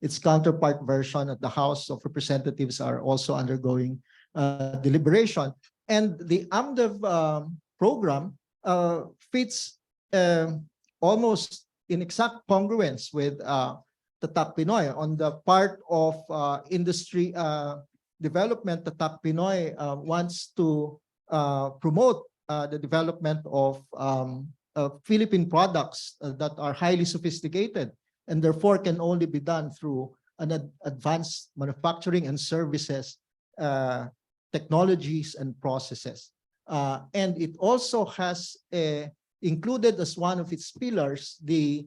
its counterpart version at the House of Representatives are also undergoing deliberation. And the AMDev program fits almost in exact congruence with Tatak Pinoy. On the part of industry development, Tatak Pinoy wants to promote the development of Philippine products that are highly sophisticated and therefore can only be done through an advanced manufacturing and services technologies and processes. And it also has included as one of its pillars the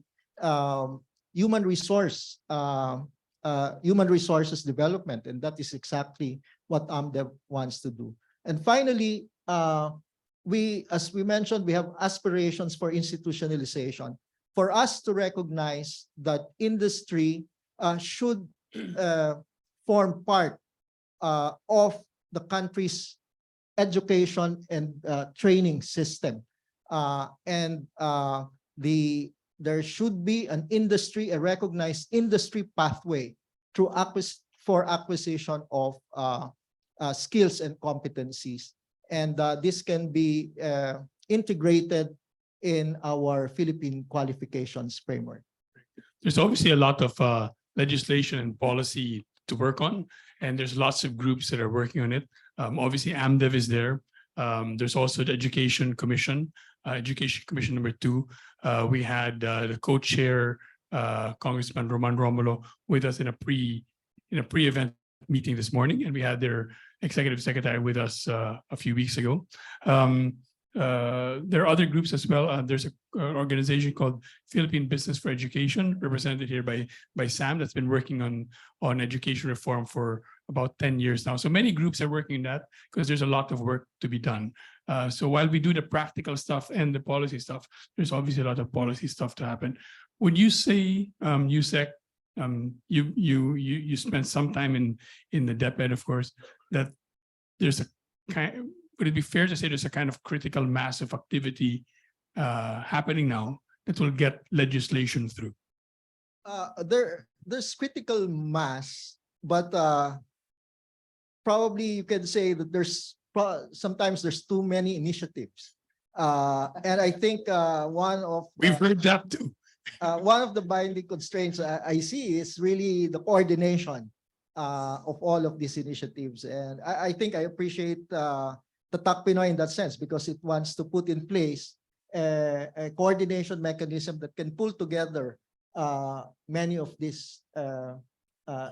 human resources development, and that is exactly what AMDev wants to do. And finally, as we mentioned, we have aspirations for institutionalization. For us to recognize that industry should form part of the country's education and training system. There should be an industry, a recognized industry pathway through acquisition of skills and competencies. And this can be integrated in our Philippine qualifications framework. There's obviously a lot of legislation and policy to work on, and there's lots of groups that are working on it. Obviously, AMDev is there. There's also the Education Commission, Education Commission number 2. We had the co-chair, Congressman Roman Romulo, with us in a pre-event meeting this morning, and we had their executive secretary with us a few weeks ago. There are other groups as well. There's an organization called Philippine Business for Education, represented here by Sam, that's been working on education reform for about 10 years now. So many groups are working on that because there's a lot of work to be done. So while we do the practical stuff and the policy stuff, there's obviously a lot of policy stuff to happen. Would you say, Yusek, you spent some time in the DepEd, of course, that there's a kind, would it be fair to say there's a kind of critical mass of activity happening now that will get legislation through? there's critical mass, but probably you can say that sometimes there's too many initiatives. And I think We've heard that too. one of the binding constraints I see is really the coordination of all of these initiatives. And I think I appreciate the TAC Pinoy in that sense, because it wants to put in place a coordination mechanism that can pull together many of these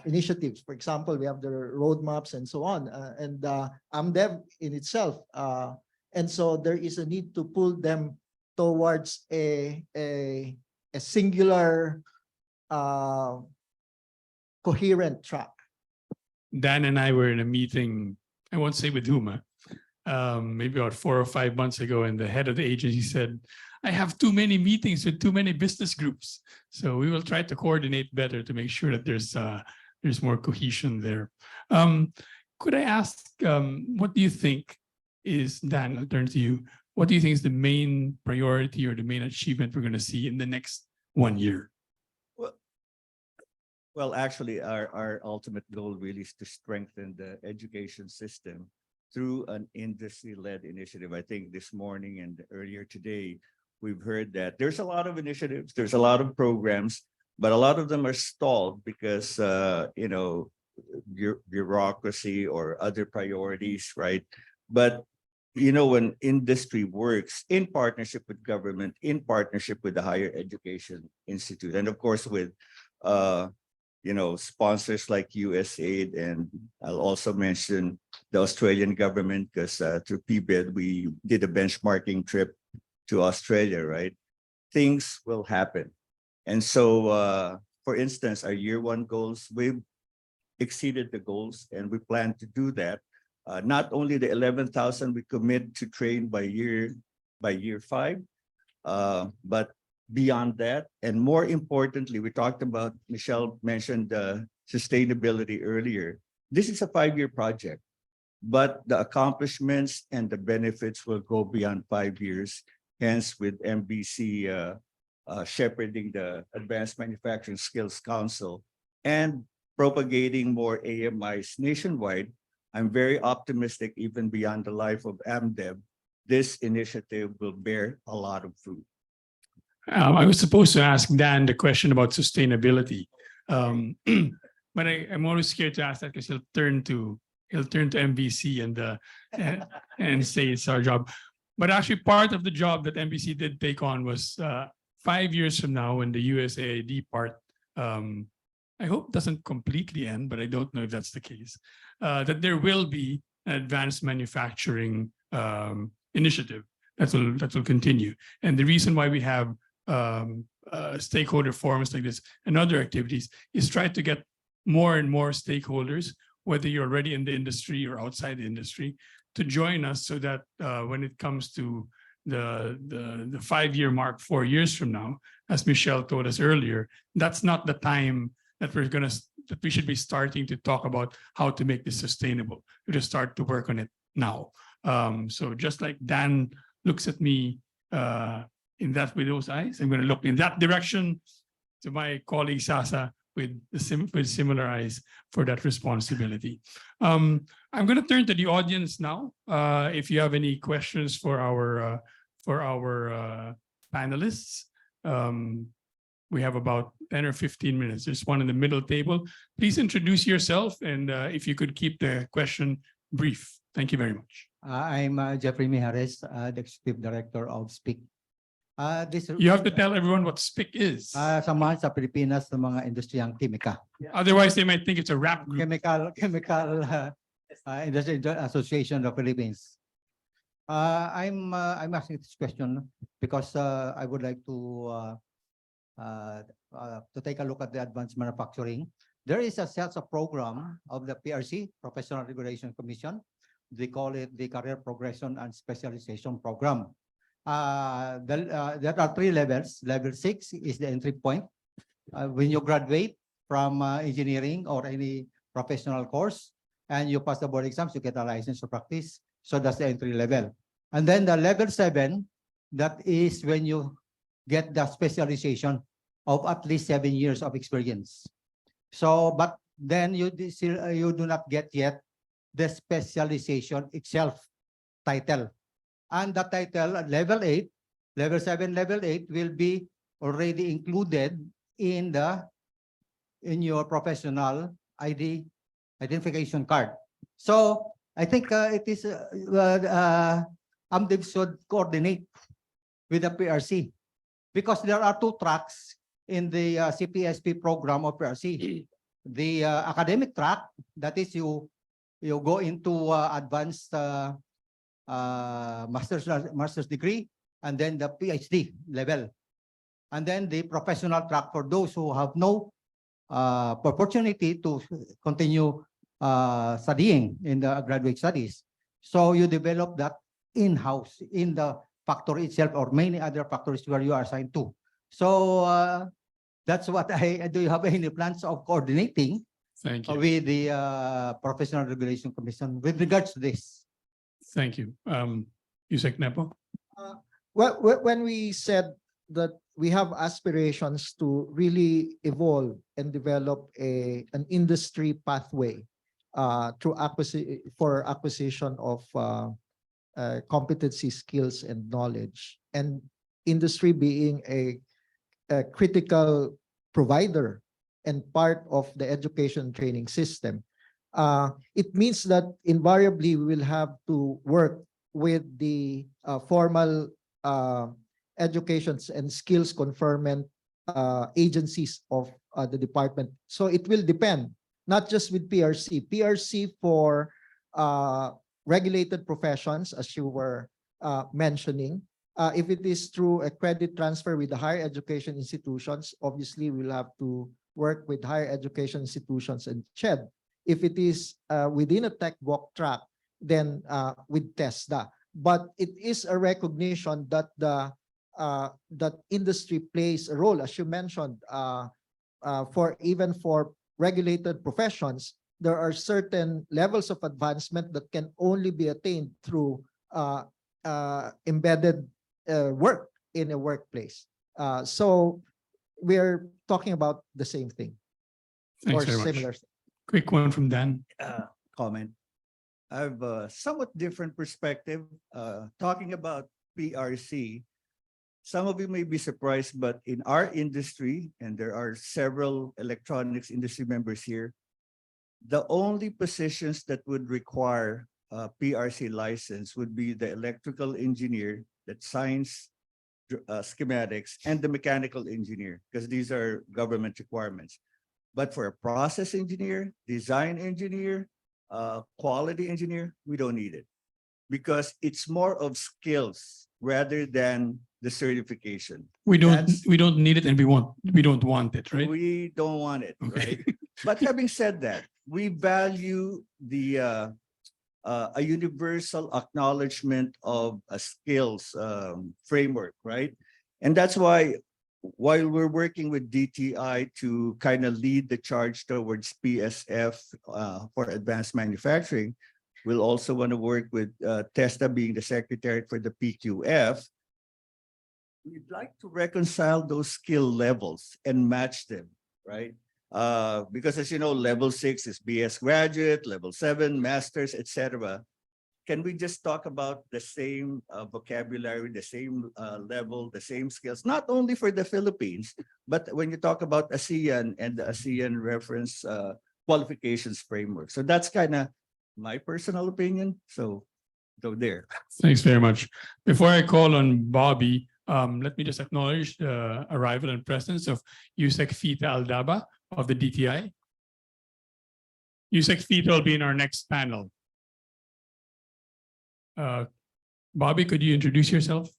initiatives. For example, we have the roadmaps and so on, and AMDev in itself. And so there is a need to pull them towards a singular coherent track. Dan and I were in a meeting, I won't say with whom, maybe about 4 or 5 months ago, and the head of the agency said, I have too many meetings with too many business groups. So we will try to coordinate better to make sure that there's more cohesion there. Could I ask, what do you think is, Dan, I'll turn to you. What do you think is the main priority or the main achievement we're going to see in the next 1 year? Well, actually, our ultimate goal really is to strengthen the education system through an industry-led initiative. I think this morning and earlier today, we've heard that there's a lot of initiatives, there's a lot of programs, but a lot of them are stalled because, bureaucracy or other priorities, right? But, when industry works in partnership with government, in partnership with the higher education institute, and of course with, sponsors like USAID, and I'll also mention the Australian government, because through PBED, we did a benchmarking trip to Australia, right? Things will happen. And so, for instance, our year 1 goals, we've exceeded the goals, and we plan to do that. Not only the 11,000 we commit to train by year 5, but beyond that, and more importantly, we talked about, Michelle mentioned sustainability earlier. This is a 5-year project, but the accomplishments and the benefits will go beyond 5 years. Hence, with MBC shepherding the Advanced Manufacturing Skills Council and propagating more AMIs nationwide, I'm very optimistic, even beyond the life of AMDev, this initiative will bear a lot of fruit. I was supposed to ask Dan the question about sustainability, but I'm always scared to ask that because he'll turn to MBC and say it's our job. But actually, part of the job that MBC did take on was 5 years from now, when the USAID part, I hope doesn't completely end, but I don't know if that's the case, that there will be an advanced manufacturing initiative that will continue. And the reason why we have stakeholder forums like this and other activities is try to get more and more stakeholders, whether you're already in the industry or outside the industry, to join us, so that when it comes to the 5-year mark 4 years from now, as Michelle told us earlier, that's not the time that we should be starting to talk about how to make this sustainable. We just start to work on it now. So just like Dan looks at me with those eyes, I'm going to look in that direction to my colleague Sasa with similar eyes for that responsibility. I'm going to turn to the audience now. If you have any questions for our panelists, we have about 10 or 15 minutes. There's one in the middle table. Please introduce yourself, and if you could keep the question brief. Thank you very much. I'm Jeffrey Mijares, the Executive Director of SPIC. You have to tell everyone what SPIC is. Samahan sa Pilipinas ng mga industriyang kimika. Otherwise, they might think it's a rap group. Chemical Industry Association of the Philippines. I'm asking this question because I would like to take a look at the advanced manufacturing. There is a sales program of the PRC, Professional Regulation Commission. They call it the Career Progression and Specialization Program. There are 3 levels. Level 6 is the entry point. When you graduate from engineering or any professional course and you pass the board exams, you get a license to practice. So that's the entry level. And then the level 7, that is when you get the specialization of at least 7 years of experience. So, but then you do not get yet the specialization itself title. And the title at level 8, level 7, level 8 will be already included in your professional identification card. So I think it is AMDev should coordinate with the PRC, because there are two tracks in the CPSP program of PRC. The academic track, that is you go into advanced master's degree, and then the PhD level. And then the professional track for those who have no opportunity to continue studying in the graduate studies. So you develop that in-house in the factory itself, or many other factories where you are assigned to. So that's what do you have any plans of coordinating Thank you. with the Professional Regulation Commission with regards to this? Thank you. Yusek Nepo? Well, when we said that we have aspirations to really evolve and develop an industry pathway through acquisition of competency, skills, and knowledge, and industry being a critical provider and part of the education training system, it means that invariably we will have to work with the formal educations and skills conferment agencies of the department. So it will depend, not just with PRC for regulated professions, as you were mentioning. If it is through a credit transfer with the higher education institutions, obviously we'll have to work with higher education institutions and CHED. If it is within a tech walk track, then with TESDA. But it is a recognition that that industry plays a role, as you mentioned, even for regulated professions. There are certain levels of advancement that can only be attained through embedded work in a workplace. So we're talking about the same thing. Thanks or very much. similar. Quick one from Dan. Comment. I have a somewhat different perspective. Talking about PRC, some of you may be surprised, but in our industry, and there are several electronics industry members here, the only positions that would require a PRC license would be the electrical engineer that signs schematics and the mechanical engineer, because these are government requirements. But for a process engineer, design engineer, quality engineer, we don't need it, because it's more of skills rather than the certification. We don't need it, and we don't want it, right? We don't want it, Okay. right? But having said that, we value the a universal acknowledgement of a skills framework, right? And that's why, while we're working with DTI to kind of lead the charge towards PSF for advanced manufacturing, we'll also want to work with TESDA being the secretariat for the PQF. We'd like to reconcile those skill levels and match them, right? Because as you know, level 6 is BS graduate, level 7, masters, etc. Can we just talk about the same vocabulary, the same level, the same skills, not only for the Philippines, but when you talk about ASEAN and the ASEAN reference qualifications framework? So that's kind of my personal opinion. So there. Thanks very much. Before I call on Bobby, let me just acknowledge the arrival and presence of Yusek Fita Aldaba of the DTI. Yusek Fita will be in our next panel. Bobby, could you introduce yourself?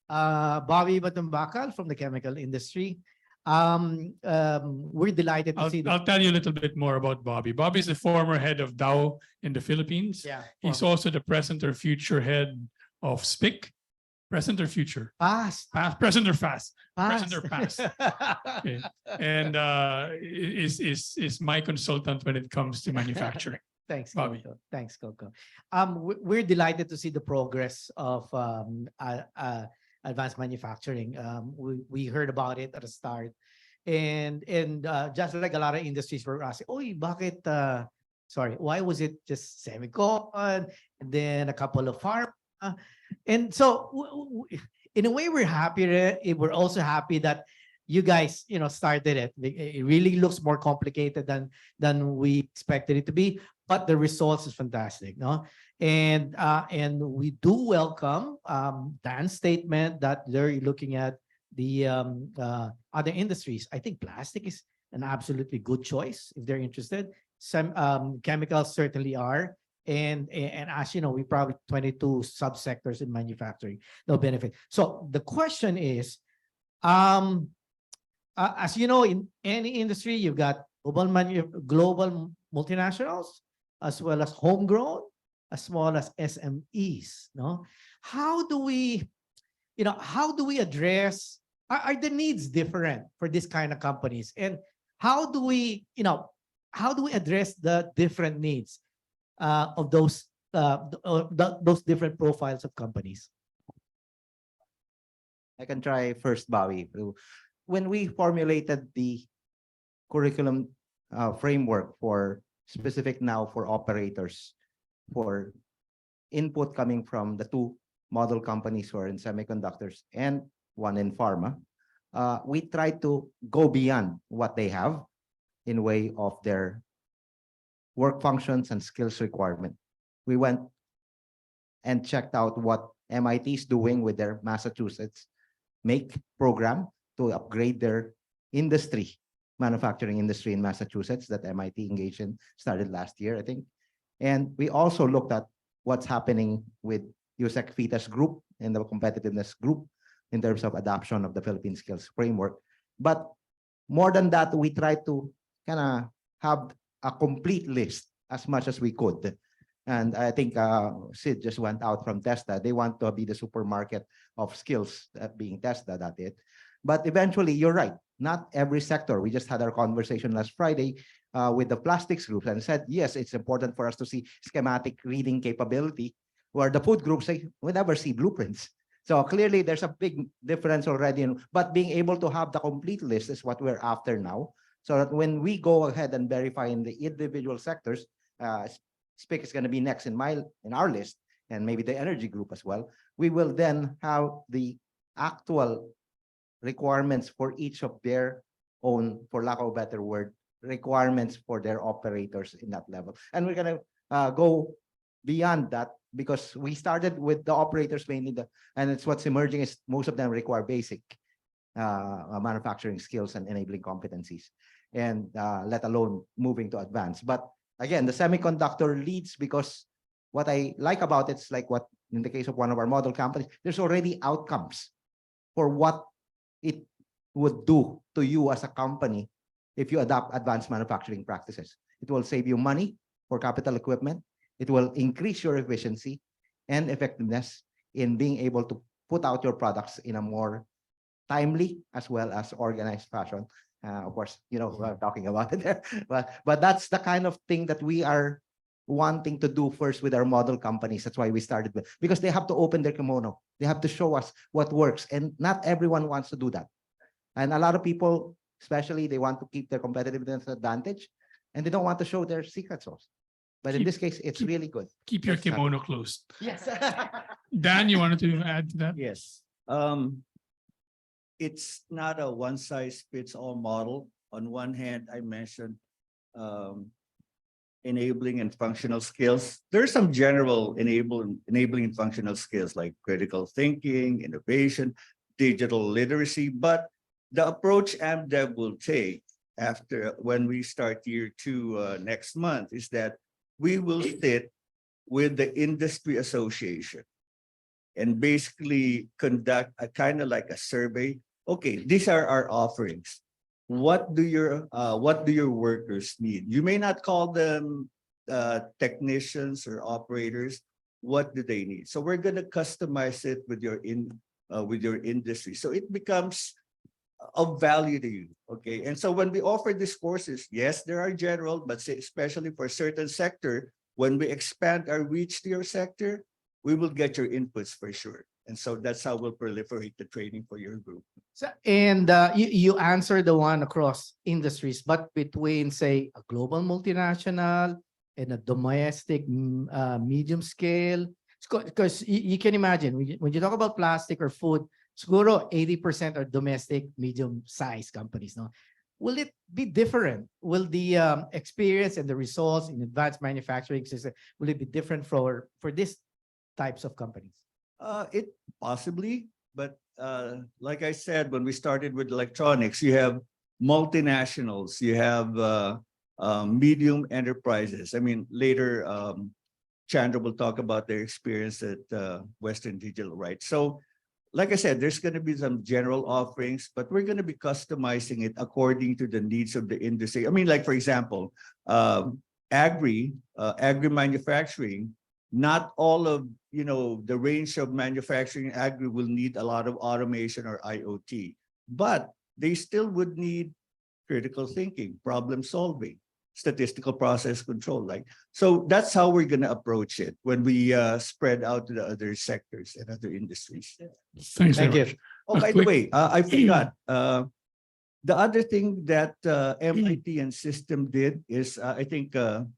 Bobby Batumbakal from the chemical industry. We're delighted to see I'll tell you a little bit more about Bobby. Bobby is the former head of Dow in the Philippines. Yeah, He's also the present or future head of SPIC. Present or future? past. Present or fast? Past. Present or past? Okay. And is my consultant when it comes to manufacturing. Thanks, Bobby. Coco. Thanks, Coco. We're delighted to see the progress of advanced manufacturing. We heard about it at the start, And just like a lot of industries were asking, "Oy, bakit sorry, why was it just semicon and then a couple of pharma?" And so in a way we're happy. We're also happy that you guys, started it. It really looks more complicated than we expected it to be, but the results is fantastic, no? And we do welcome Dan's statement that they're looking at the other industries. I think plastic is an absolutely good choice if they're interested. Some chemicals certainly are. And as you know, we probably 22 subsectors in manufacturing, no benefit. So the question is, as you know, in any industry, you've got global multinationals, as well as homegrown, as well as SMEs. No, how do we address? Are the needs different for this kind of companies, and how do we address the different needs of those different profiles of companies? I can try first, Bobby. When we formulated the curriculum framework for specific now for operators, for input coming from the two model companies who are in semiconductors and one in pharma, we try to go beyond what they have in way of their work functions and skills requirement. We went and checked out what MIT is doing with their Massachusetts MAKE program to upgrade their manufacturing industry in Massachusetts that MIT engaged in, started last year, I think. And we also looked at what's happening with USEC FITAS group and the competitiveness group in terms of adoption of the Philippine Skills Framework. But more than that, we tried to kind of have a complete list as much as we could. And I think Sid just went out from TESDA. They want to be the supermarket of skills being TESDA, that's it. But eventually, you're right. Not every sector. We just had our conversation last Friday with the plastics group and said, yes, it's important for us to see schematic reading capability, where the food groups say, we never see blueprints. So clearly, there's a big difference already. But being able to have the complete list is what we're after now. So that when we go ahead and verify in the individual sectors, SPIC is going to be next in our list, and maybe the energy group as well. We will then have the actual requirements for each of their own, for lack of a better word, requirements for their operators in that level. And we're going to go beyond that, because we started with the operators mainly, and it's what's emerging is most of them require basic manufacturing skills and enabling competencies, and let alone moving to advanced. But again, the semiconductor leads, because what I like about it's like what in the case of one of our model companies, there's already outcomes for what it would do to you as a company if you adopt advanced manufacturing practices. It will save you money for capital equipment. It will increase your efficiency and effectiveness in being able to put out your products in a more timely as well as organized fashion. Of course, we're talking about it there, but that's the kind of thing that we are wanting to do first with our model companies. That's why we started with, because they have to open their kimono. They have to show us what works, and not everyone wants to do that. And a lot of people, especially, they want to keep their competitiveness advantage, and they don't want to show their secret sauce. But in this case, it's really good. Keep your kimono closed. Yes. Dan, you wanted to add to that? Yes. It's not a one-size-fits-all model. On one hand, I mentioned enabling and functional skills. There's some general enabling and functional skills like critical thinking, innovation, digital literacy. But the approach AMDev will take when we start year 2 next month is that we will sit with the industry association and basically conduct a kind of like a survey. Okay, these are our offerings. What do your workers need? You may not call them technicians or operators. What do they need? So we're going to customize it with your industry, so it becomes of value to you. Okay, and so when we offer these courses, yes, there are general, but especially for certain sector, when we expand our reach to your sector, we will get your inputs for sure. And so that's how we'll proliferate the training for your group. And you answer the one across industries, but between, say, a global multinational and a domestic medium scale, because you can imagine when you talk about plastic or food, siguro 80% are domestic medium-sized companies. No, will it be different? Will the experience and the results in advanced manufacturing system, will it be different for these types of companies? It possibly, but like I said, when we started with electronics, you have multinationals, you have medium enterprises. I mean, later, Chandra will talk about their experience at Western Digital, right? So, like I said, there's going to be some general offerings, but we're going to be customizing it according to the needs of the industry. I mean, like, for example, agri manufacturing, not all of, the range of manufacturing agri will need a lot of automation or IoT, but they still would need critical thinking, problem solving, statistical process control. So that's how we're going to approach it when we spread out to the other sectors and other industries. Thanks very Thank you. much. Oh, by the way, I forgot. The other thing that MIT and System did is, I think Al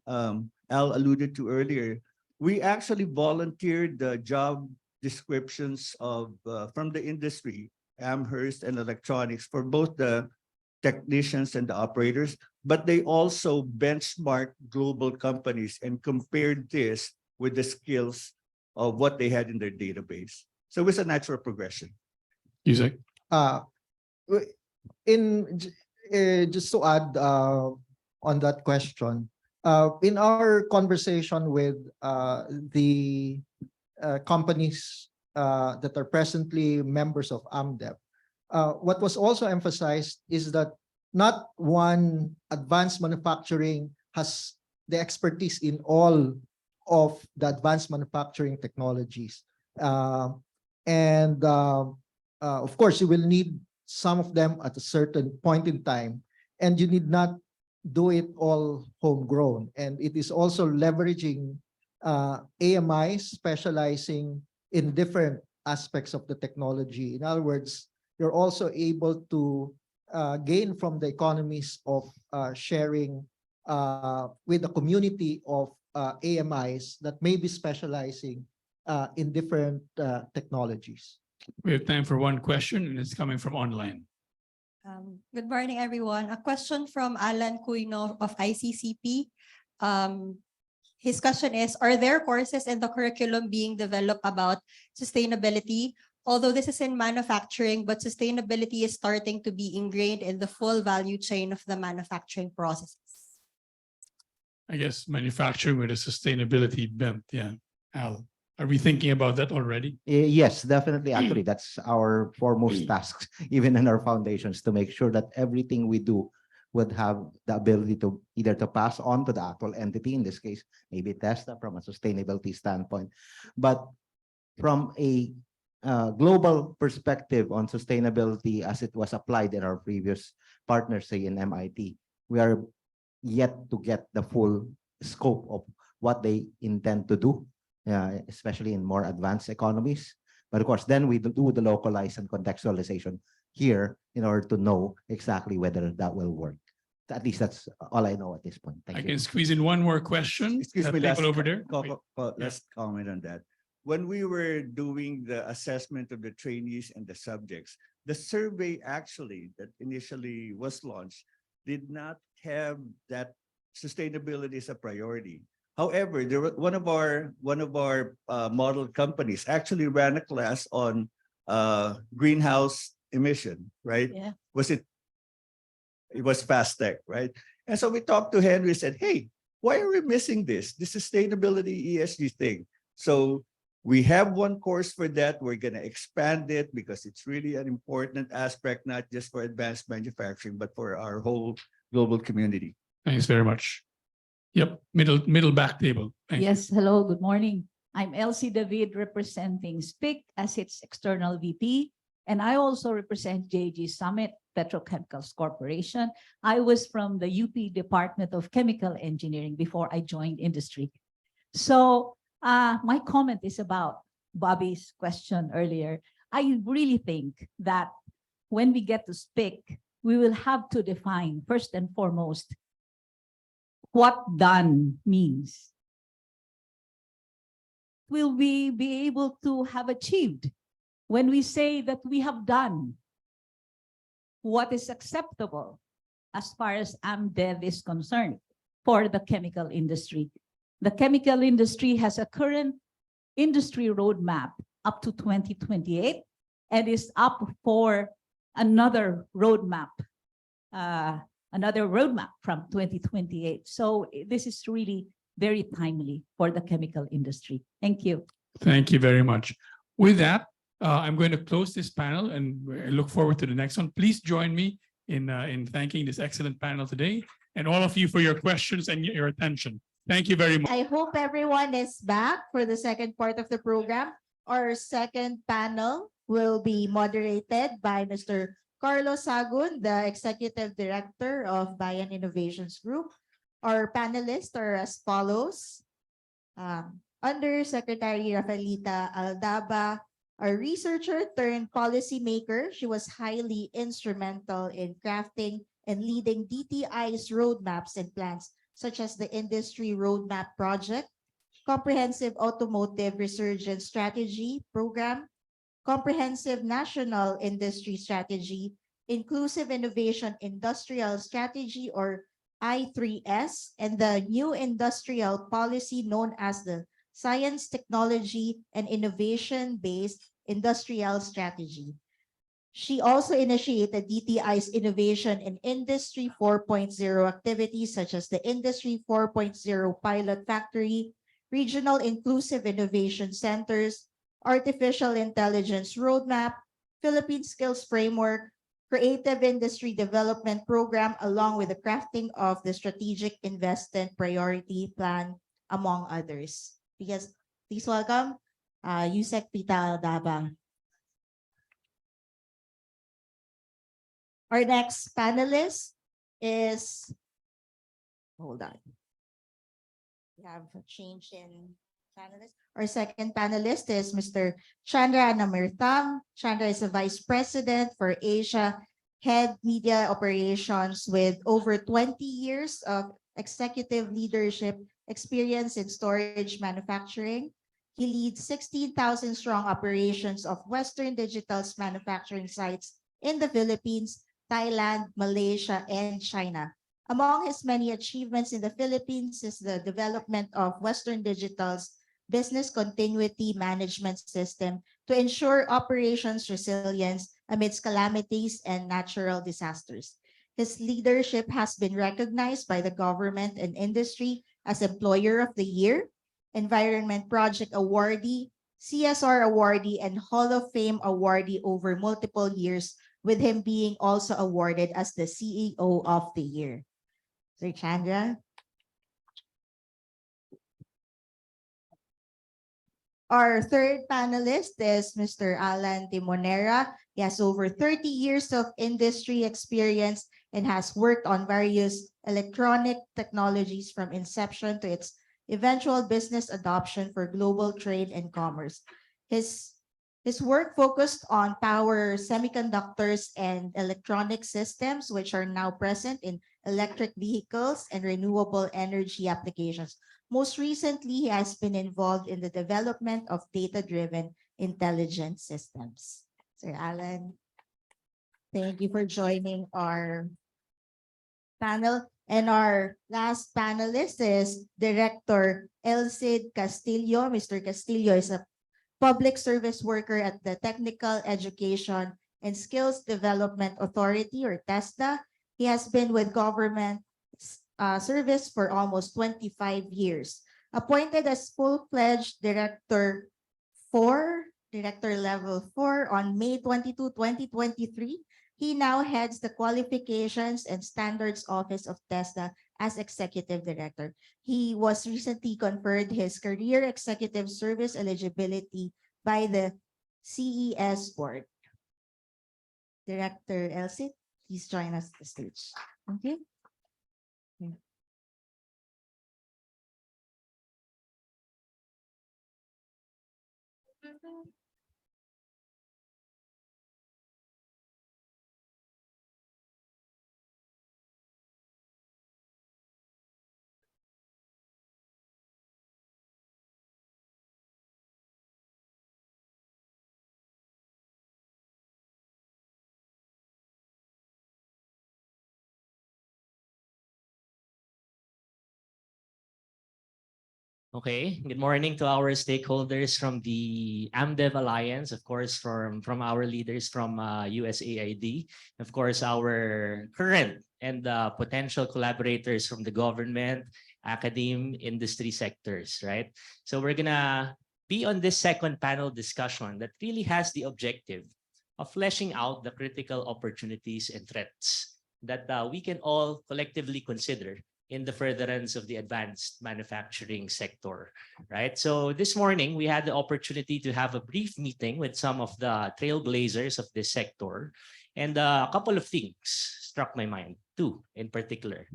alluded to earlier, we actually volunteered the job descriptions of from the industry, Amherst and electronics, for both the technicians and the operators, but they also benchmarked global companies and compared this with the skills of what they had in their database. So it was a natural progression. Isaac? Just to add on that question, in our conversation with the companies that are presently members of AMDev, what was also emphasized is that not one advanced manufacturing has the expertise in all of the advanced manufacturing technologies. Of course, you will need some of them at a certain point in time, and you need not do it all homegrown. And it is also leveraging AMIs specializing in different aspects of the technology. In other words, you're also able to gain from the economies of sharing with the community of AMIs that may be specializing in different technologies. We have time for one question, and it's coming from online. Good morning, everyone. A question from Alan Cuino of ICCP. His question is, are there courses in the curriculum being developed about sustainability? Although this is in manufacturing, but sustainability is starting to be ingrained in the full value chain of the manufacturing processes. I guess manufacturing with a sustainability bent. Yeah. Al, are we thinking about that already? Yes, definitely. Actually, that's our foremost task, even in our foundations, to make sure that everything we do would have the ability to either to pass on to the actual entity, in this case, maybe Tesla from a sustainability standpoint, but from a global perspective on sustainability as it was applied in our previous partners, say in MIT, we are yet to get the full scope of what they intend to do, especially in more advanced economies. But of course, then we do the localized and contextualization here in order to know exactly whether that will work. At least that's all I know at this point. Thank you. I can squeeze in one more question. Excuse me, People over there. let's comment on that. When we were doing the assessment of the trainees and the subjects, the survey actually that initially was launched did not have that sustainability as a priority. However, there was one of our model companies actually ran a class on greenhouse emission, right? Yeah. It was Fast Tech, right? And so we talked to Henry and said, hey, why are we missing this sustainability ESG thing? So we have one course for that. We're going to expand it because it's really an important aspect, not just for advanced manufacturing, but for our whole global community. Thanks very much. Yep, middle back table. Thank you. Yes, hello, good morning. I'm Elsie David representing SPIC as its external VP, and I also represent JG Summit Petrochemicals Corporation. I was from the UP Department of Chemical Engineering before I joined industry. So my comment is about Bobby's question earlier, I really think that when we get to speak, we will have to define first and foremost what done means. Will we be able to have achieved when we say that we have done what is acceptable as far as AMDev is concerned for the chemical industry? The chemical industry has a current industry roadmap up to 2028 and is up for another roadmap from 2028. So this is really very timely for the chemical industry. Thank you. Thank you very much. With that, I'm going to close this panel and I look forward to the next one. Please join me in thanking this excellent panel today and all of you for your questions and your attention. Thank you very much. I hope everyone is back for the second part of the program. Our second panel will be moderated by Mr. Carlos Sagun, the Executive Director of Bayan Innovations Group. Our panelists are as follows. Under Secretary Rafaelita Aldaba, a researcher turned policymaker, she was highly instrumental in crafting and leading DTI's roadmaps and plans, such as the Industry Roadmap Project, Comprehensive Automotive Resurgence Strategy Program, Comprehensive National Industry Strategy, Inclusive Innovation Industrial Strategy, or I3S, and the new industrial policy known as the Science, Technology, and Innovation-Based Industrial Strategy. She also initiated DTI's innovation in Industry 4.0 activities such as the Industry 4.0 Pilot Factory, Regional Inclusive Innovation Centers, Artificial Intelligence Roadmap, Philippine Skills Framework, Creative Industry Development Program, along with the crafting of the Strategic Investment Priority Plan, among others. Please welcome Yusek Pita Aldaba. Our next panelist is, hold on. We have a change in panelists. Our second panelist is Mr. Chandra Namirtham. Chandra is the Vice President for Asia, Head Media Operations with over 20 years of executive leadership experience in storage manufacturing. He leads 16,000 strong operations of Western Digital's manufacturing sites in the Philippines, Thailand, Malaysia, and China. Among his many achievements in the Philippines is the development of Western Digital's business continuity management system to ensure operations resilience amidst calamities and natural disasters. His leadership has been recognized by the government and industry as Employer of the Year, Environment Project Awardee, CSR Awardee, and Hall of Fame Awardee over multiple years, with him being also awarded as the CEO of the Year. Sir Chandra. Our third panelist is Mr. Alan Timonera. He has over 30 years of industry experience and has worked on various electronic technologies from inception to its eventual business adoption for global trade and commerce. His work focused on power semiconductors and electronic systems, which are now present in electric vehicles and renewable energy applications. Most recently, he has been involved in the development of data-driven intelligent systems. Sir Alan, thank you for joining our panel. And our last panelist is Director Elcid Castillo. Mr. Castillo is a public service worker at the Technical Education and Skills Development Authority, or TESDA. He has been with government service for almost 25 years. Appointed as full-fledged Director Level 4 on May 22, 2023, he now heads the Qualifications and Standards Office of TESDA as Executive Director. He was recently conferred his Career Executive Service eligibility by the CES Board. Director Elcid, please join us on the stage. Thank you. Okay, good morning to our stakeholders from the AMDev Alliance, of course, from our leaders from USAID, of course, our current and potential collaborators from the government, academe, industry sectors, right? So we're gonna be on this second panel discussion that really has the objective of fleshing out the critical opportunities and threats that we can all collectively consider in the furtherance of the advanced manufacturing sector, right? So this morning, we had the opportunity to have a brief meeting with some of the trailblazers of this sector. And a couple of things struck my mind, two in particular,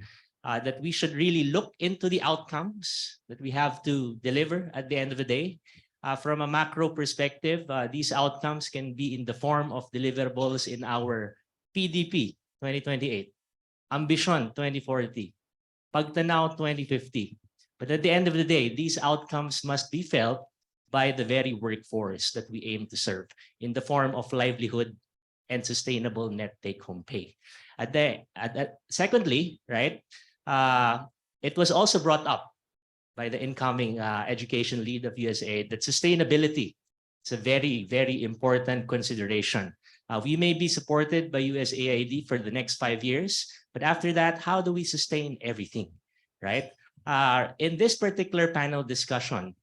that we should really look into the outcomes that we have to deliver at the end of the day. From a macro perspective, these outcomes can be in the form of deliverables in our PDP 2028, Ambition 2040, Pagtanaw 2050. But at the end of the day, these outcomes must be felt by the very workforce that we aim to serve in the form of livelihood and sustainable net take-home pay. Secondly, right, it was also brought up by the incoming education lead of USAID that sustainability is a very, very important consideration. We may be supported by USAID for the next 5 years, but after that, how do we sustain everything, right? In this particular panel discussion,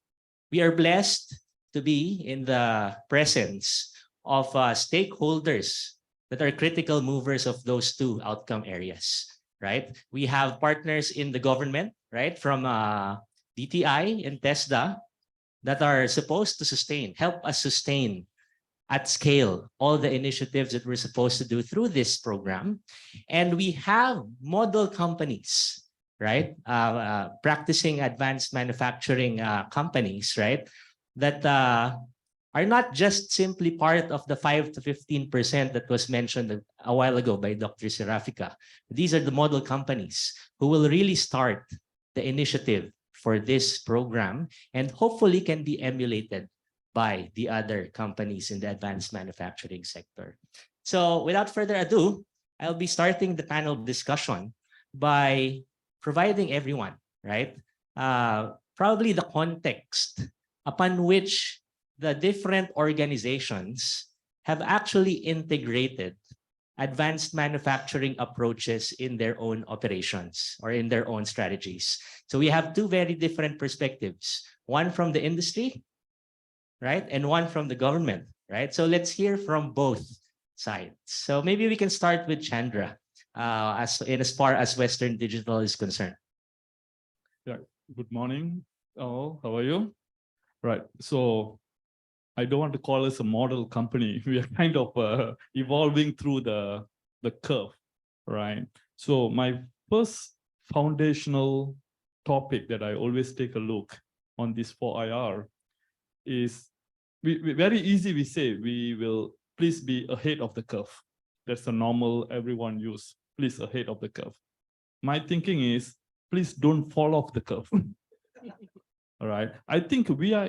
we are blessed to be in the presence of stakeholders that are critical movers of those two outcome areas, right? We have partners in the government, right? From DTI and TESDA that are supposed to help us sustain at scale all the initiatives that we're supposed to do through this program. And we have model companies, right? Practicing advanced manufacturing companies, right? That are not just simply part of the 5 to 15% that was mentioned a while ago by Dr. Serafika. These are the model companies who will really start the initiative for this program and hopefully can be emulated by the other companies in the advanced manufacturing sector. So without further ado, I'll be starting the panel discussion by providing everyone, right, probably the context upon which the different organizations have actually integrated advanced manufacturing approaches in their own operations or in their own strategies. So we have two very different perspectives, one from the industry, right? And one from the government, right? So let's hear from both sides. So maybe we can start with Chandra, as far as Western Digital is concerned. Yeah. Good morning, all. How are you? Right. So I don't want to call us a model company. We are kind of evolving through the curve, right? So my first foundational topic that I always take a look on this 4IR is we very easy we say we will please be ahead of the curve. That's a normal everyone use, please ahead of the curve. My thinking is please don't fall off the curve. All right. I think we are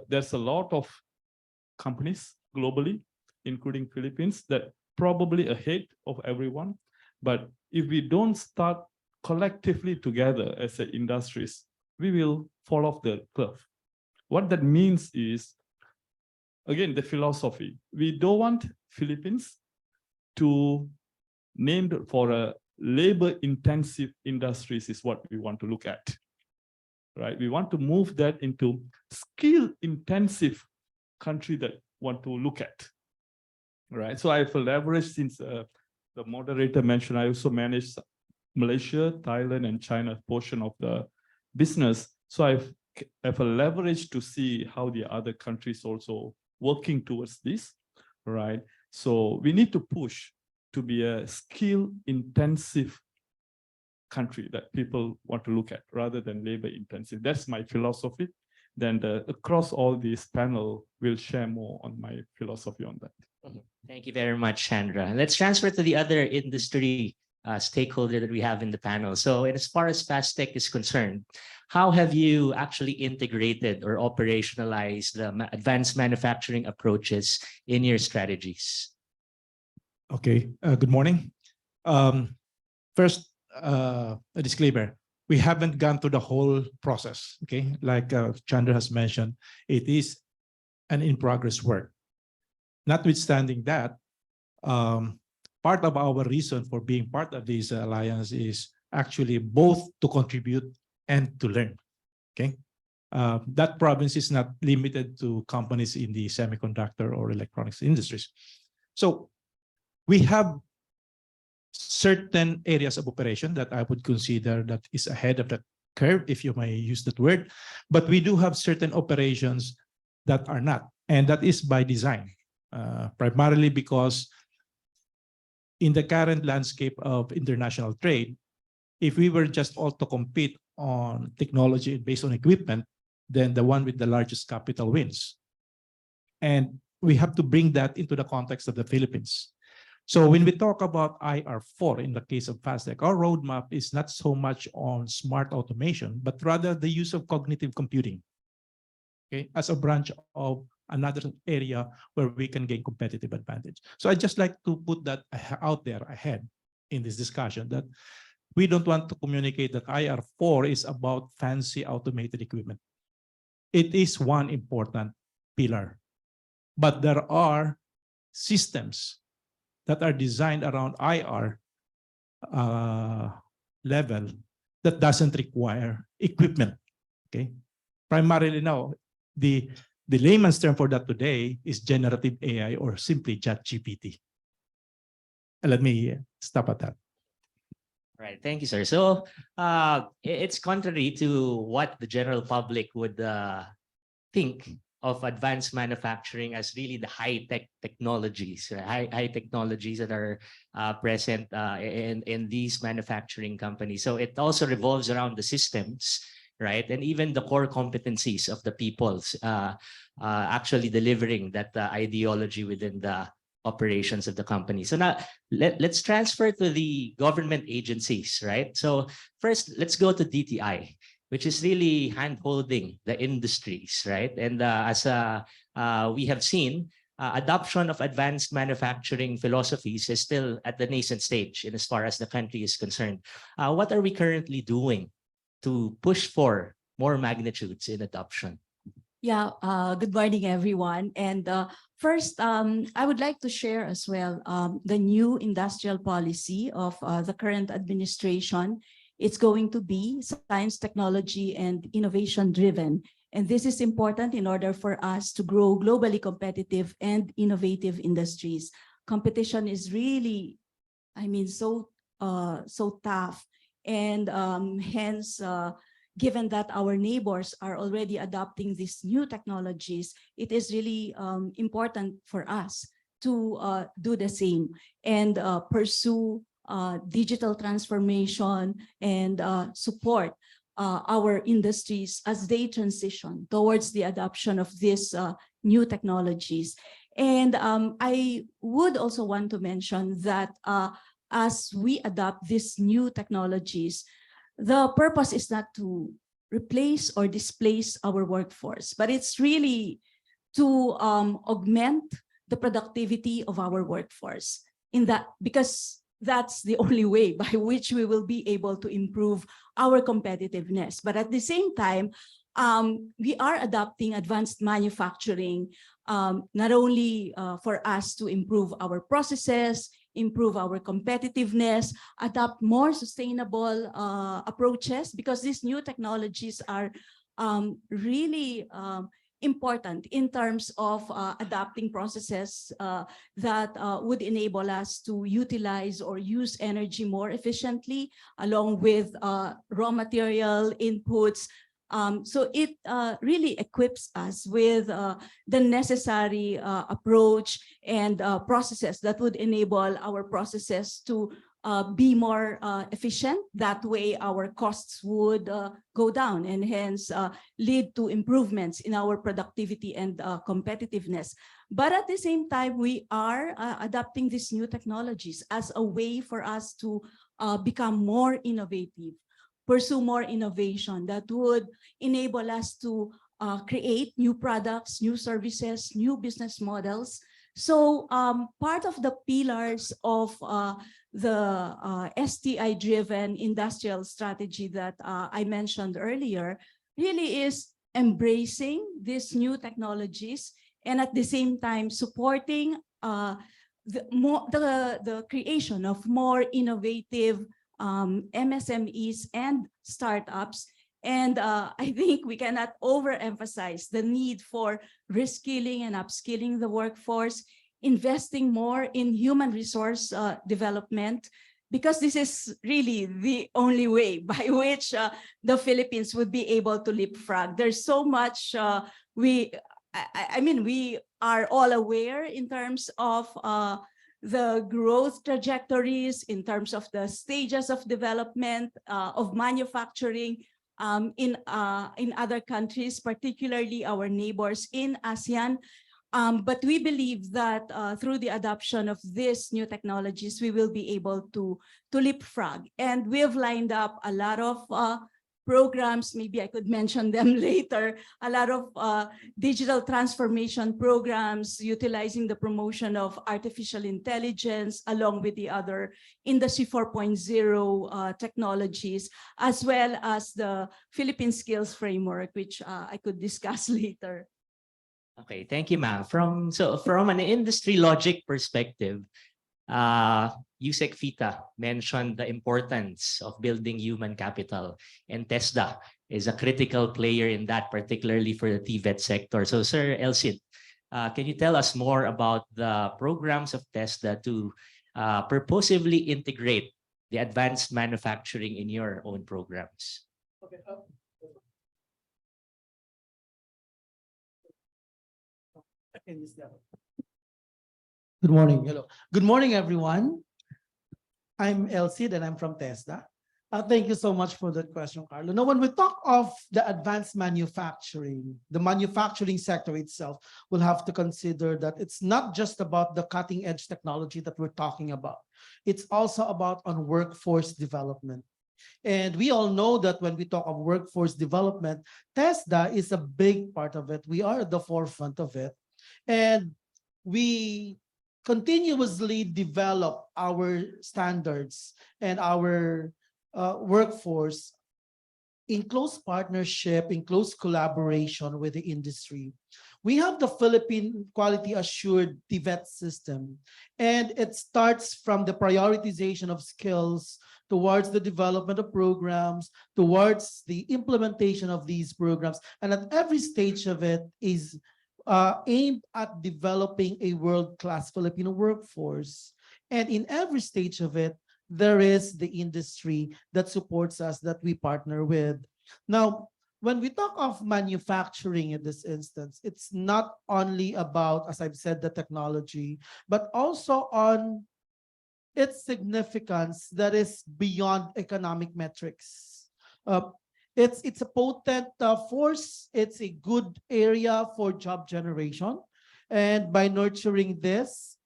there's a lot of companies globally, including Philippines, that probably ahead of everyone. But if we don't start collectively together as industries, we will fall off the curve. What that means is, again, the philosophy. We don't want Philippines to named for a labor-intensive industries is what we want to look at, right? We want to move that into skill-intensive country that want to look at, right? So I've leveraged, since the moderator mentioned, I also manage Malaysia, Thailand, and China portion of the business. So I've a leverage to see how the other countries also working towards this, right? So we need to push to be a skill-intensive country that people want to look at rather than labor-intensive. That's my philosophy. Then across all these panel, we'll share more on my philosophy on that. Thank you very much, Chandra. Let's transfer to the other industry stakeholder that we have in the panel. So as far as FastTech is concerned, how have you actually integrated or operationalized the advanced manufacturing approaches in your strategies? Okay, good morning. First, a disclaimer. we haven't gone through the whole process. Okay, like Chandra has mentioned, it is an in-progress work. Notwithstanding that, part of our reason for being part of this alliance is actually both to contribute and to learn. Okay, that province is not limited to companies in the semiconductor or electronics industries. So we have certain areas of operation that I would consider that is ahead of the curve, if you may use that word, but we do have certain operations that are not, and that is by design, primarily because in the current landscape of international trade, if we were just all to compete on technology based on equipment, then the one with the largest capital wins. And we have to bring that into the context of the Philippines. So when we talk about IR4 in the case of FastTech, our roadmap is not so much on smart automation, but rather the use of cognitive computing, okay, as a branch of another area where we can gain competitive advantage. So I'd just like to put that out there ahead in this discussion, that we don't want to communicate that IR4 is about fancy automated equipment. It is one important pillar, but there are systems that are designed around IR level that doesn't require equipment. Okay, primarily now the layman's term for that today is generative AI or simply ChatGPT. Let me stop at that. Right. Thank you, sir. So it's contrary to what the general public would think of advanced manufacturing as really the high-tech technologies, high technologies that are present in these manufacturing companies. So it also revolves around the systems, right? And even the core competencies of the peoples actually delivering that ideology within the operations of the company. So now let's transfer to the government agencies, right? So first, let's go to DTI, which is really hand-holding the industries, right? And as we have seen, adoption of advanced manufacturing philosophies is still at the nascent stage in as far as the country is concerned. What are we currently doing to push for more magnitudes in adoption? Yeah, good morning, everyone. And first, I would like to share as well the new industrial policy of the current administration. It's going to be science, technology, and innovation driven. And this is important in order for us to grow globally competitive and innovative industries. Competition is really, I mean, so tough. And hence, given that our neighbors are already adopting these new technologies, it is really important for us to do the same and pursue digital transformation and support our industries as they transition towards the adoption of these new technologies. And I would also want to mention that as we adopt these new technologies, the purpose is not to replace or displace our workforce, but it's really to augment the productivity of our workforce in that, because that's the only way by which we will be able to improve our competitiveness. But at the same time, we are adopting advanced manufacturing, not only for us to improve our processes, improve our competitiveness, adopt more sustainable approaches, because these new technologies are really important in terms of adapting processes that would enable us to utilize or use energy more efficiently, along with raw material inputs. So it really equips us with the necessary approach and processes that would enable our processes to be more efficient. That way our costs would go down and hence lead to improvements in our productivity and competitiveness. But at the same time, we are adapting these new technologies as a way for us to become more innovative, pursue more innovation that would enable us to create new products, new services, new business models. So part of the pillars of the STI-driven industrial strategy that I mentioned earlier really is embracing these new technologies and at the same time supporting the creation of more innovative MSMEs and startups. And I think we cannot overemphasize the need for reskilling and upskilling the workforce, investing more in human resource development, because this is really the only way by which the Philippines would be able to leapfrog. There's so much I mean, we are all aware in terms of the growth trajectories, in terms of the stages of development of manufacturing in other countries, particularly our neighbors in ASEAN. But we believe that through the adoption of these new technologies, we will be able to leapfrog. And we have lined up a lot of programs, maybe I could mention them later, a lot of digital transformation programs utilizing the promotion of artificial intelligence along with the other Industry 4.0 technologies, as well as the Philippine Skills Framework, which I could discuss later. Okay, thank you, ma'am. From an industry logic perspective, Yusek Fita mentioned the importance of building human capital, and TESDA is a critical player in that, particularly for the TVET sector. So, Sir Elcid, can you tell us more about the programs of TESDA to purposively integrate the advanced manufacturing in your own programs? Okay. Good morning. Hello. Good morning, everyone. I'm Elcid and I'm from TESDA. Thank you so much for that question, Carlo. Now, when we talk of the advanced manufacturing, the manufacturing sector itself will have to consider that it's not just about the cutting edge technology that we're talking about. It's also about on workforce development. And we all know that when we talk of workforce development, TESDA is a big part of it. We are at the forefront of it. And we continuously develop our standards and our workforce in close partnership, in close collaboration with the industry. We have the Philippine Quality Assured TVET system, and it starts from the prioritization of skills towards the development of programs, towards the implementation of these programs. And at every stage of it is aimed at developing a world-class Filipino workforce. And in every stage of it, there is the industry that supports us, that we partner with. Now, when we talk of manufacturing in this instance, it's not only about, as I've said, the technology, but also on its significance that is beyond economic metrics. It's a potent force. It's a good area for job generation. And by nurturing this,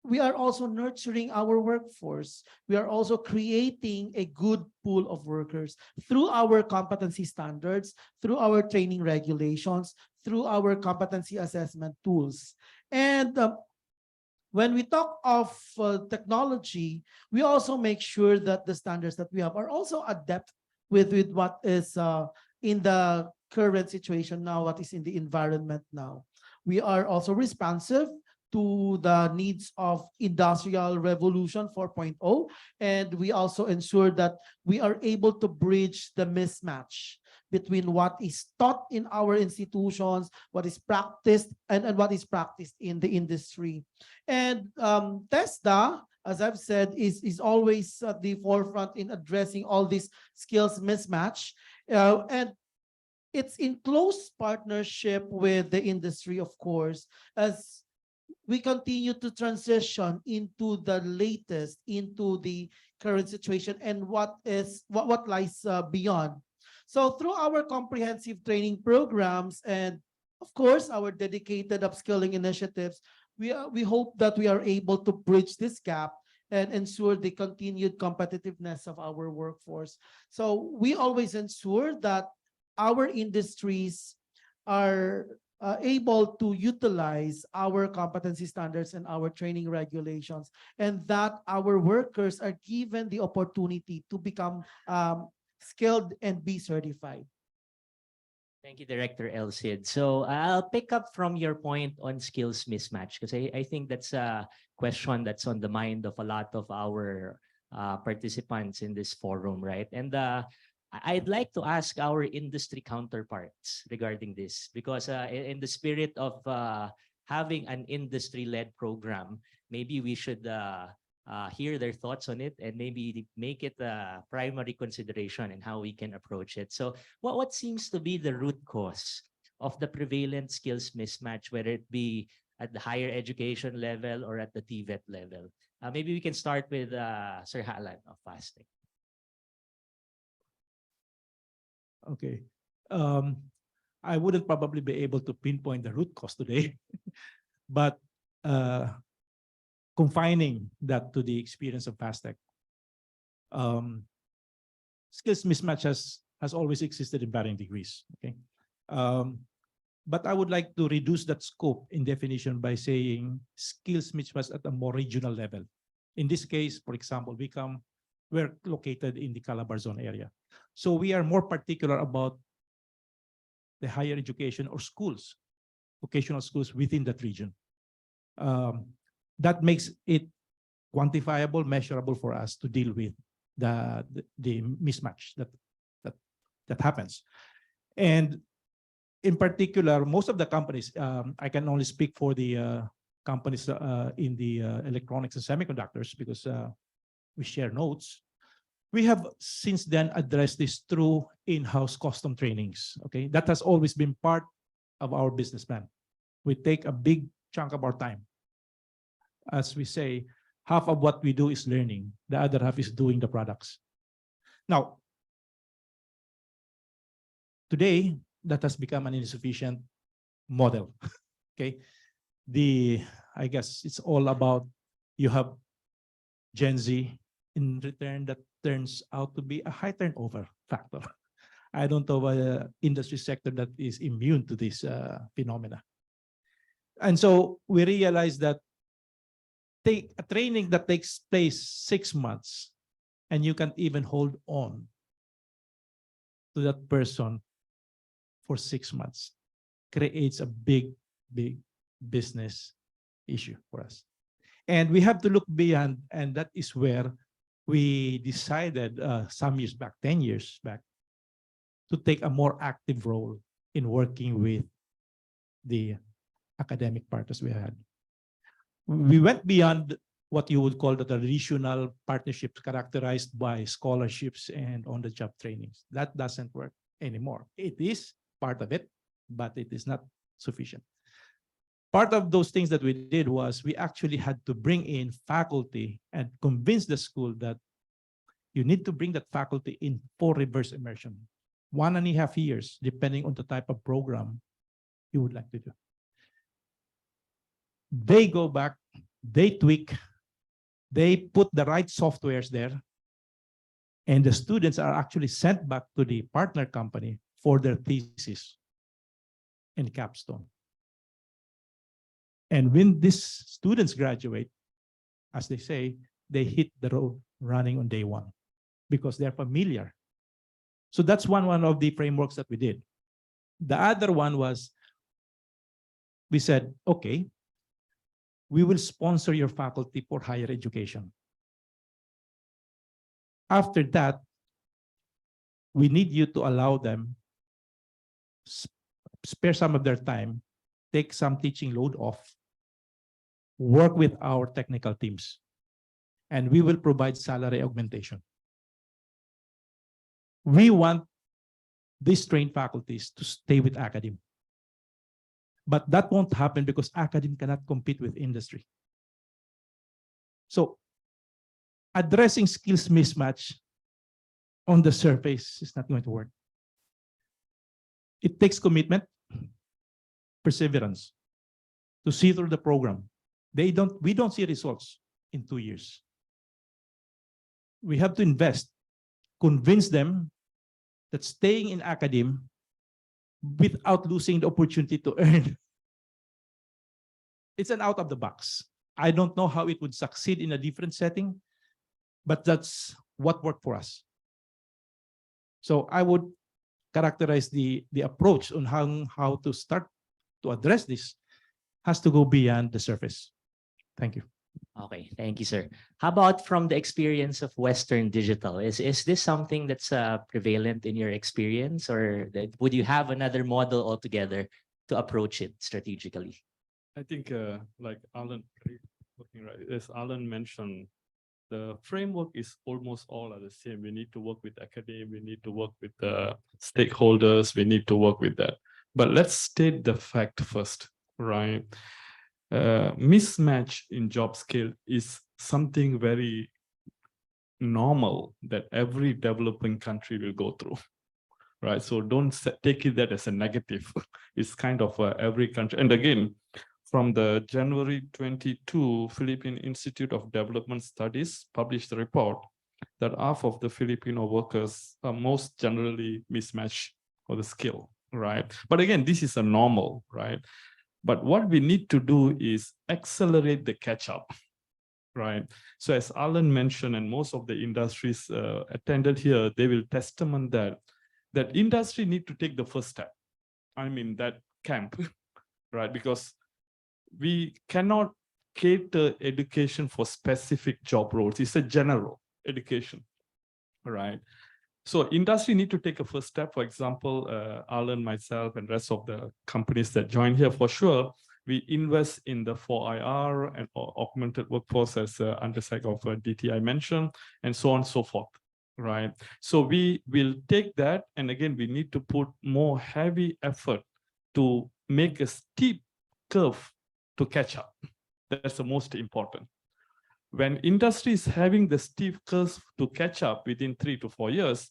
we are also nurturing our workforce. We are also creating a good pool of workers through our competency standards, through our training regulations, through our competency assessment tools. And when we talk of technology, we also make sure that the standards that we have are also adept with what is in the current situation now, what is in the environment now. We are also responsive to the needs of Industrial Revolution 4.0, and we also ensure that we are able to bridge the mismatch between what is taught in our institutions, what is practiced, and what is practiced in the industry. And TESDA, as I've said, is always at the forefront in addressing all these skills mismatch. And it's in close partnership with the industry, of course, as we continue to transition into the latest, into the current situation and what lies beyond. So through our comprehensive training programs and, of course, our dedicated upskilling initiatives, we hope that we are able to bridge this gap and ensure the continued competitiveness of our workforce. So we always ensure that our industries are able to utilize our competency standards and our training regulations, and that our workers are given the opportunity to become skilled and be certified. Thank you, Director Elcid. So I'll pick up from your point on skills mismatch, because I think that's a question that's on the mind of a lot of our participants in this forum, right? And I'd like to ask our industry counterparts regarding this, because in the spirit of having an industry-led program, maybe we should hear their thoughts on it and maybe make it a primary consideration in how we can approach it. So what seems to be the root cause of the prevalent skills mismatch, whether it be at the higher education level or at the TVET level? Maybe we can start with Sir Halan of FASTEC. Okay. I wouldn't probably be able to pinpoint the root cause today, but confining that to the experience of FASTEC, skills mismatch has always existed in varying degrees. Okay, but I would like to reduce that scope in definition by saying skills mismatch at a more regional level. In this case, for example, we're located in the Calabar zone area, so we are more particular about the higher education or schools, vocational schools within that region. That makes it quantifiable, measurable for us to deal with the mismatch that happens. And in particular, most of the companies, I can only speak for the companies in the electronics and semiconductors, because we share notes. We have since then addressed this through in-house custom trainings. Okay, that has always been part of our business plan. We take a big chunk of our time. As we say, half of what we do is learning, the other half is doing the products. Now, today, that has become an insufficient model. Okay, I guess it's all about, you have Gen Z in return that turns out to be a high turnover factor. I don't know an industry sector that is immune to this phenomena. And so we realize that take a training that takes place 6 months and you can even hold on to that person for 6 months creates a big business issue for us. And we have to look beyond, and that is where we decided some years back, 10 years back, to take a more active role in working with the academic partners we had. We went beyond what you would call the traditional partnerships characterized by scholarships and on-the-job trainings. That doesn't work anymore. It is part of it, but it is not sufficient. Part of those things that we did was we actually had to bring in faculty and convince the school that you need to bring that faculty in for reverse immersion. 1.5 years, depending on the type of program you would like to do. They go back, they tweak, they put the right softwares there, and the students are actually sent back to the partner company for their thesis and capstone. And when these students graduate, as they say, they hit the road running on day one because they're familiar. So that's one of the frameworks that we did. The other one was, we said, okay, we will sponsor your faculty for higher education. After that, we need you to allow them, spare some of their time, take some teaching load off, work with our technical teams, and we will provide salary augmentation. We want these trained faculties to stay with academe. But that won't happen because academe cannot compete with industry. So addressing skills mismatch on the surface is not going to work. It takes commitment, perseverance to see through the program. We don't see results in 2 years. We have to invest, convince them that staying in academe without losing the opportunity to earn. It's an out of the box. I don't know how it would succeed in a different setting, but that's what worked for us. So I would characterize the approach on how to start to address this has to go beyond the surface. Thank you. Okay, thank you, sir. How about from the experience of Western digital? Is this something that's prevalent in your experience, or would you have another model altogether to approach it strategically? I think like Alan, looking right, as Alan mentioned, the framework is almost all are the same. We need to work with academia, we need to work with the stakeholders, we need to work with that. But let's state the fact first, right? Mismatch in job skill is something very normal that every developing country will go through, right? So don't take it that as a negative. It's kind of every country. And again, from the January 22 Philippine Institute of Development Studies published a report that half of the Filipino workers are most generally mismatched for the skill, right? But again, this is a normal, right? But what we need to do is accelerate the catch-up, right? So as Alan mentioned, and most of the industries attended here, they will testament that industry need to take the first step. I'm in that camp, right? Because we cannot cater education for specific job roles. It's a general education, right? So industry need to take a first step. For example, Alan, myself, and rest of the companies that join here, for sure, we invest in the 4IR and augmented workforce, as undersec of DTI mentioned, and so on and so forth, right? So we will take that, and again, we need to put more heavy effort to make a steep curve to catch up. That's the most important. When industry is having the steep curve to catch up within 3 to 4 years,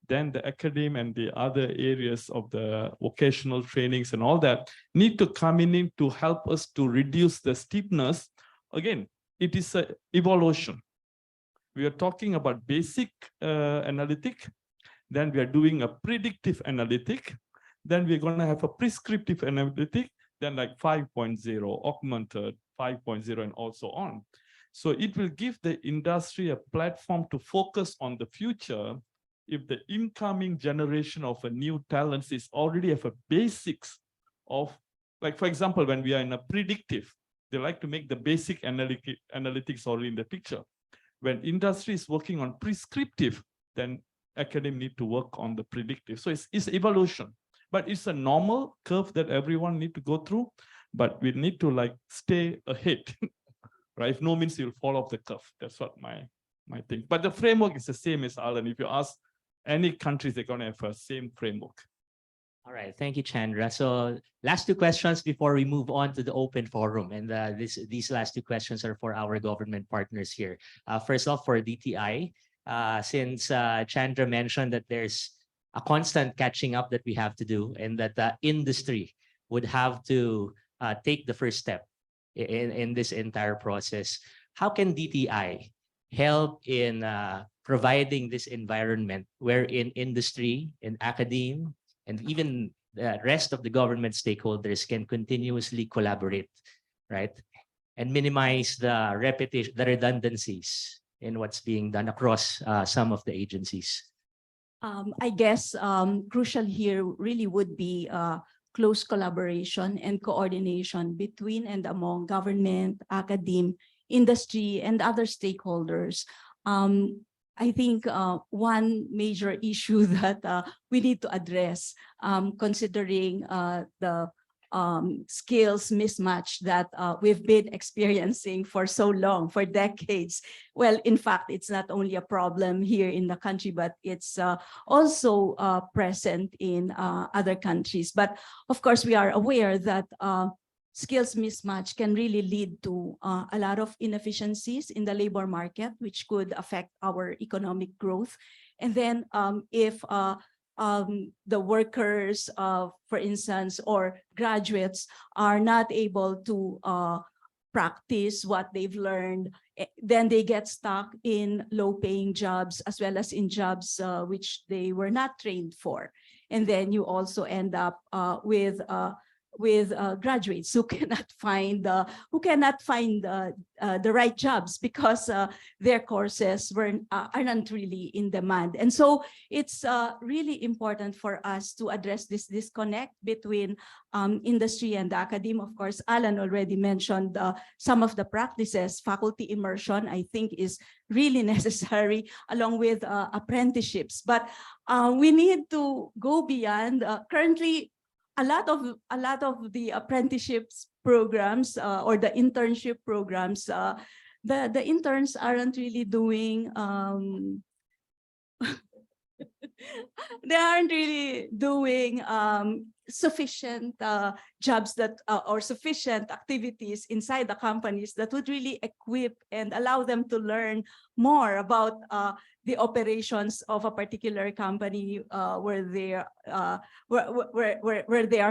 then the academe and the other areas of the vocational trainings and all that need to come in to help us to reduce the steepness. Again, it is an evolution. We are talking about basic analytic, then we are doing a predictive analytic, then we're going to have a prescriptive analytic, then like 5.0, augmented 5.0, and also on. So it will give the industry a platform to focus on the future if the incoming generation of a new talents is already have a basics of, like, for example, when we are in a predictive, they like to make the basic analytics already in the picture. When industry is working on prescriptive, then academy need to work on the predictive. So it's evolution, but it's a normal curve that everyone need to go through, but we need to like stay ahead. Right? If no means you'll fall off the curve. That's what my thing. But the framework is the same as Alan. If you ask any countries, they're going to have a same framework. All right, thank you, Chandra. So last two questions before we move on to the open forum. And these last two questions are for our government partners here. First off, for DTI, since Chandra mentioned that there's a constant catching up that we have to do, and that the industry would have to take the first step in this entire process. How can DTI help in providing this environment wherein industry and academia and even the rest of the government stakeholders can continuously collaborate, right? And minimize the repetition, the redundancies in what's being done across some of the agencies? I guess crucial here really would be close collaboration and coordination between and among government, academe, industry, and other stakeholders. I think one major issue that we need to address, considering the skills mismatch that we've been experiencing for so long, for decades. Well, in fact, it's not only a problem here in the country, but it's also present in other countries. But of course, we are aware that skills mismatch can really lead to a lot of inefficiencies in the labor market, which could affect our economic growth. And then if the workers, for instance, or graduates are not able to practice what they've learned, then they get stuck in low-paying jobs as well as in jobs which they were not trained for. And then you also end up with graduates who cannot find the right jobs because their courses are not really in demand. And so it's really important for us to address this disconnect between industry and the academia. Of course, Alan already mentioned some of the practices. Faculty immersion, I think, is really necessary, along with apprenticeships. But we need to go beyond. Currently, a lot of the apprenticeships programs or the internship programs, the interns aren't really doing they aren't really doing sufficient jobs that or sufficient activities inside the companies that would really equip and allow them to learn more about the operations of a particular company where they are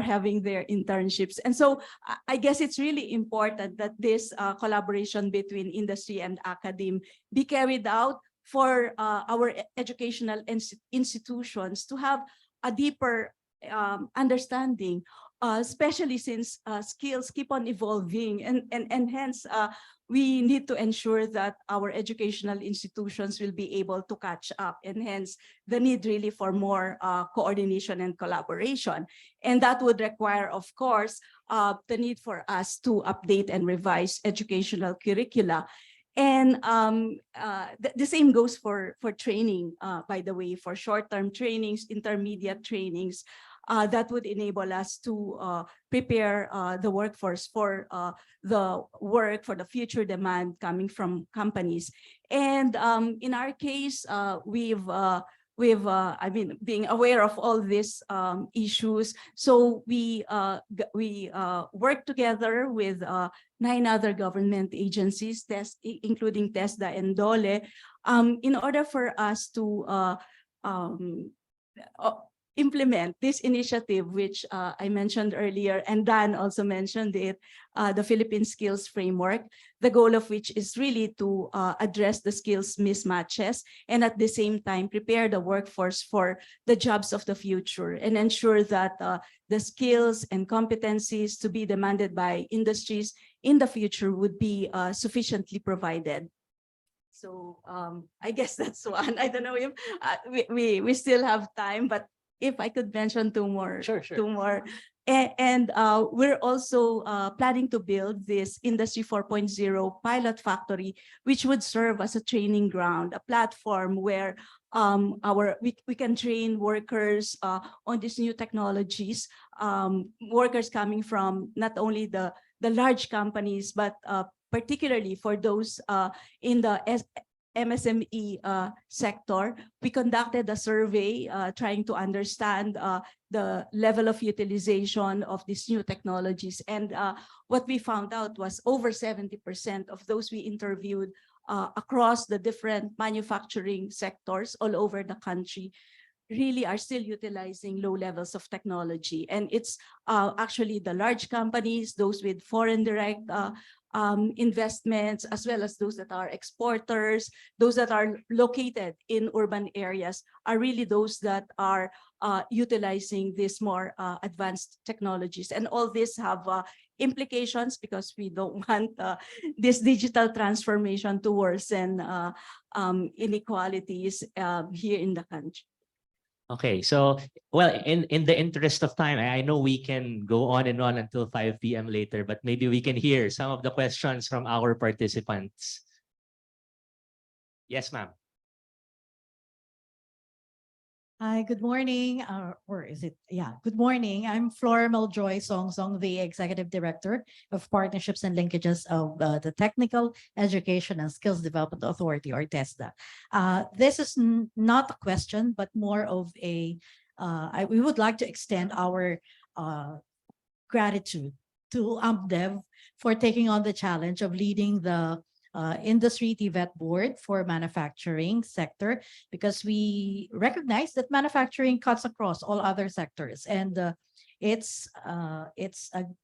having their internships. And so I guess it's really important that this collaboration between industry and academe be carried out for our educational institutions to have a deeper understanding, especially since skills keep on evolving, and hence we need to ensure that our educational institutions will be able to catch up, and hence the need really for more coordination and collaboration. And that would require, of course, the need for us to update and revise educational curricula. And the same goes for training, by the way, for short-term trainings, intermediate trainings, that would enable us to prepare the workforce for the work, for the future demand coming from companies. And in our case, I mean, being aware of all these issues, so we work together with 9 other government agencies, including TESDA and DOLE, in order for us to implement this initiative, which I mentioned earlier, and Dan also mentioned it, the Philippine Skills Framework, the goal of which is really to address the skills mismatches and at the same time prepare the workforce for the jobs of the future and ensure that the skills and competencies to be demanded by industries in the future would be sufficiently provided. So I guess that's one. I don't know if we still have time, but if I could mention 2 more. Sure. 2 more. And we're also planning to build this Industry 4.0 pilot factory, which would serve as a training ground, a platform where we can train workers on these new technologies, workers coming from not only the large companies, but particularly for those in the MSME sector. We conducted a survey trying to understand the level of utilization of these new technologies. And what we found out was over 70% of those we interviewed across the different manufacturing sectors all over the country really are still utilizing low levels of technology. And it's actually the large companies, those with foreign direct investments, as well as those that are exporters, those that are located in urban areas, are really those that are utilizing these more advanced technologies. And all this have implications because we don't want this digital transformation to worsen inequalities here in the country. Okay, so, well, in the interest of time, I know we can go on and on until 5 p.m. later, but maybe we can hear some of the questions from our participants. Yes, ma'am. Hi, good morning. Or is it? Yeah, good morning. I'm Flora Maljoy Song, the Executive Director of Partnerships and Linkages of the Technical Education and Skills Development Authority, or TESDA. This is not a question, but more of a, we would like to extend our gratitude to AMDev for taking on the challenge of leading the industry TVET board for manufacturing sector, because we recognize that manufacturing cuts across all other sectors, and it's a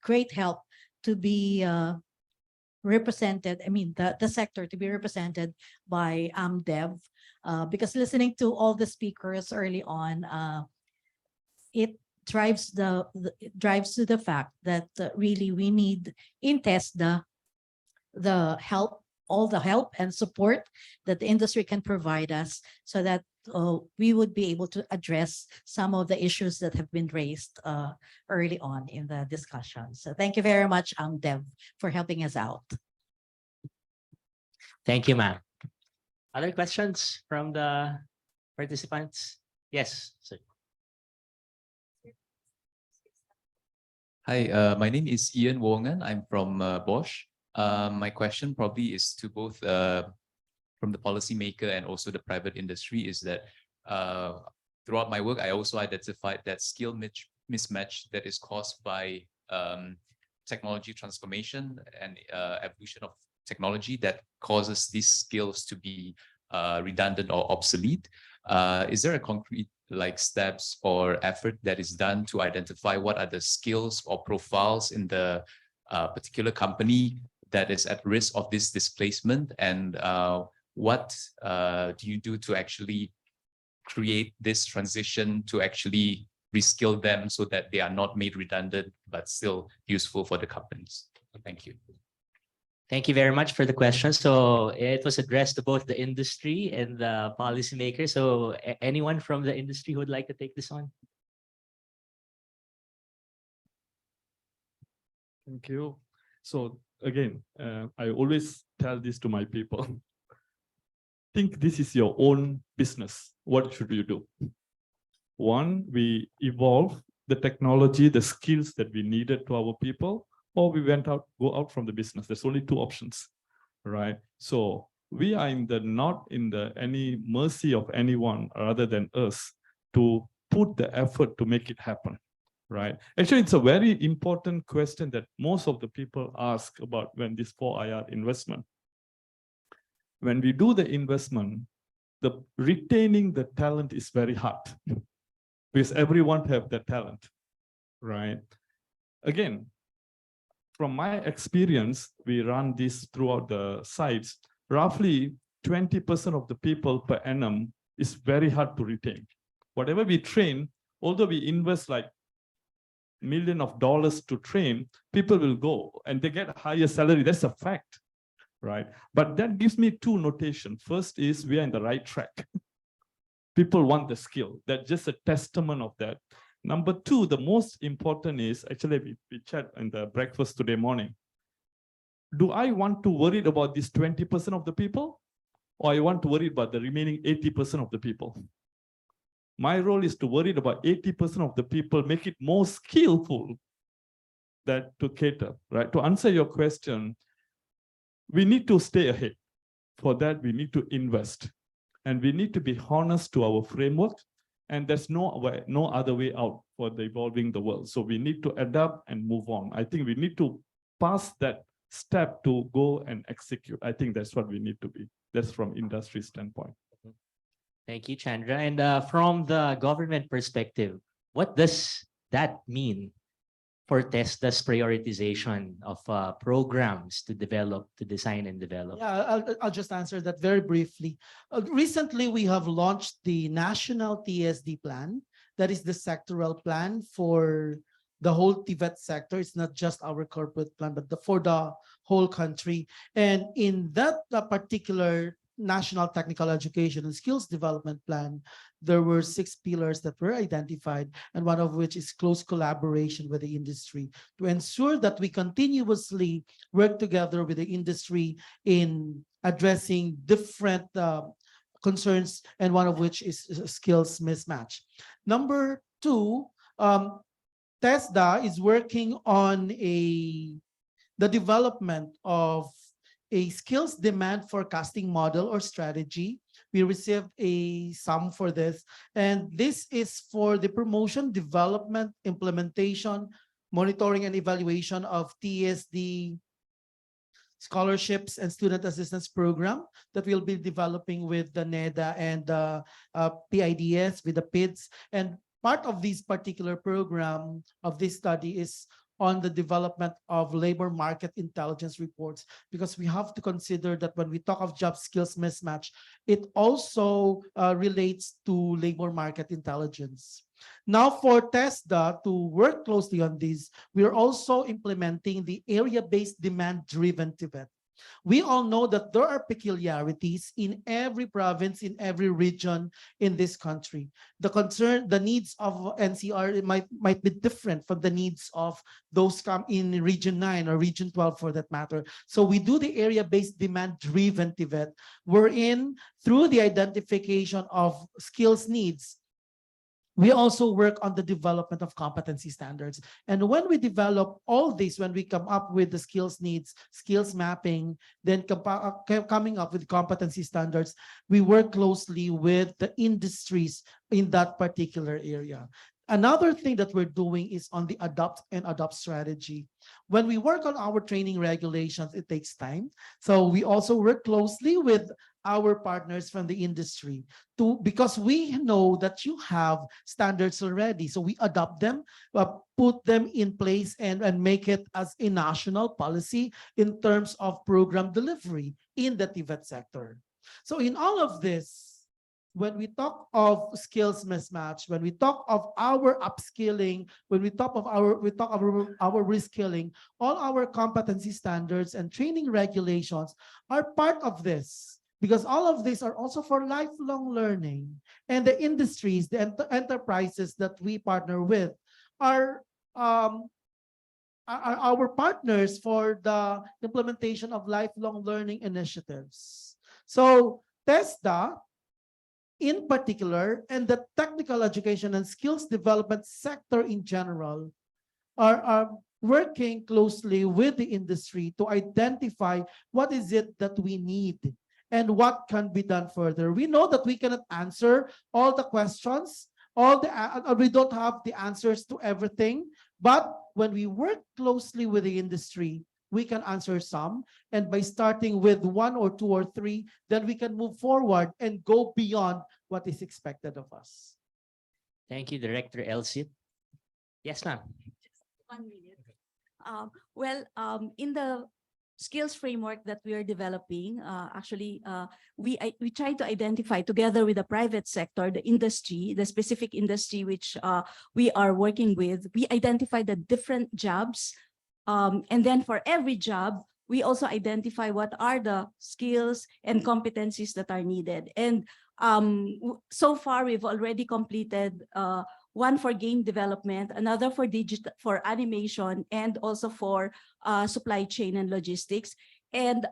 great help to be represented, I mean, the sector to be represented by AMDev, because listening to all the speakers early on, it drives it drives to the fact that really we need in TESDA the help, all the help and support that the industry can provide us, so that we would be able to address some of the issues that have been raised early on in the discussion. So thank you very much, Dev, for helping us out. Thank you, ma'am. Other questions from the participants? Yes, sir. Hi, my name is Ian Wongan. I'm from Bosch. My question probably is to both from the policymaker and also the private industry, is that throughout my work, I also identified that skill mismatch that is caused by technology transformation and evolution of technology that causes these skills to be redundant or obsolete. Is there a concrete steps or effort that is done to identify what are the skills or profiles in the particular company that is at risk of this displacement, and what do you do to actually create this transition to actually reskill them so that they are not made redundant but still useful for the companies? Thank you. Thank you very much for the question. So it was addressed to both the industry and the policymakers. So anyone from the industry who would like to take this on? Thank you. So again, I always tell this to my people. Think this is your own business. What should you do? One, we evolve the technology, the skills that we needed to our people, or we go out from the business. There's only two options, right? So we are not in any mercy of anyone other than us to put the effort to make it happen, right? Actually, it's a very important question that most of the people ask about when this 4IR investment. When we do the investment, retaining the talent is very hard because everyone have the talent, right? Again, from my experience, we run this throughout the sites. Roughly 20% of the people per annum is very hard to retain. Whatever we train, although we invest like millions of dollars to train, people will go and they get a higher salary. That's a fact, right? But that gives me two notations. First is we are in the right track. People want the skill. That's just a testament of that. Number two, the most important is, actually we chat in the breakfast today morning. Do I want to worry about this 20% of the people, or I want to worry about the remaining 80% of the people? My role is to worry about 80% of the people, make it more skillful to cater, right? To answer your question, we need to stay ahead. For that, we need to invest. And we need to be honest to our framework. And there's no other way out for evolving the world. So we need to adapt and move on. I think we need to pass that step to go and execute. I think that's what we need to be. That's from industry standpoint. Thank you, Chandra. And from the government perspective, what does that mean for TESDA's prioritization of programs to design and develop? Yeah, I'll just answer that very briefly. Recently, we have launched the National TSD Plan. That is the sectoral plan for the whole TVET sector. It's not just our corporate plan, but for the whole country. And in that particular National Technical Education and Skills Development Plan, there were 6 pillars that were identified, and one of which is close collaboration with the industry to ensure that we continuously work together with the industry in addressing different concerns, and one of which is skills mismatch. Number 2, TESDA is working on the development of a skills demand forecasting model or strategy. We received a sum for this, and this is for the promotion, development, implementation, monitoring, and evaluation of TSD scholarships and student assistance program that we'll be developing with the NEDA and the PIDS, with the PIDS. And part of this particular program of this study is on the development of labor market intelligence reports, because we have to consider that when we talk of job skills mismatch, it also relates to labor market intelligence. Now for TESDA to work closely on this, we are also implementing the area-based demand-driven TVET. We all know that there are peculiarities in every province, in every region in this country. The needs of NCR might be different from the needs of those come in Region 9 or Region 12 for that matter. So we do the area-based demand-driven TVET, wherein through the identification of skills needs, we also work on the development of competency standards. And when we develop all this, when we come up with the skills needs, skills mapping, then coming up with competency standards, we work closely with the industries in that particular area. Another thing that we're doing is on the adopt strategy. When we work on our training regulations, it takes time. So we also work closely with our partners from the industry because we know that you have standards already. So we adopt them, put them in place and make it as a national policy in terms of program delivery in the TVET sector. So in all of this, when we talk of skills mismatch, when we talk of our upskilling, when we talk of our reskilling, all our competency standards and training regulations are part of this, because all of these are also for lifelong learning. And the industries, the enterprises that we partner with are our partners for the implementation of lifelong learning initiatives. So TESDA in particular, and the technical education and skills development sector in general are working closely with the industry to identify what is it that we need and what can be done further. We know that we cannot answer all the questions, we don't have the answers to everything, but when we work closely with the industry, we can answer some, and by starting with 1 or 2 or 3, then we can move forward and go beyond what is expected of us. Thank you, Director Elsie. Yes, ma'am. Just 1 minute. In the skills framework that we are developing, we try to identify together with the private sector, the industry, the specific industry which we are working with. We identify the different jobs. And then for every job, we also identify what are the skills and competencies that are needed. And so far, we've already completed one for game development, another for for animation, and also for supply chain and logistics. And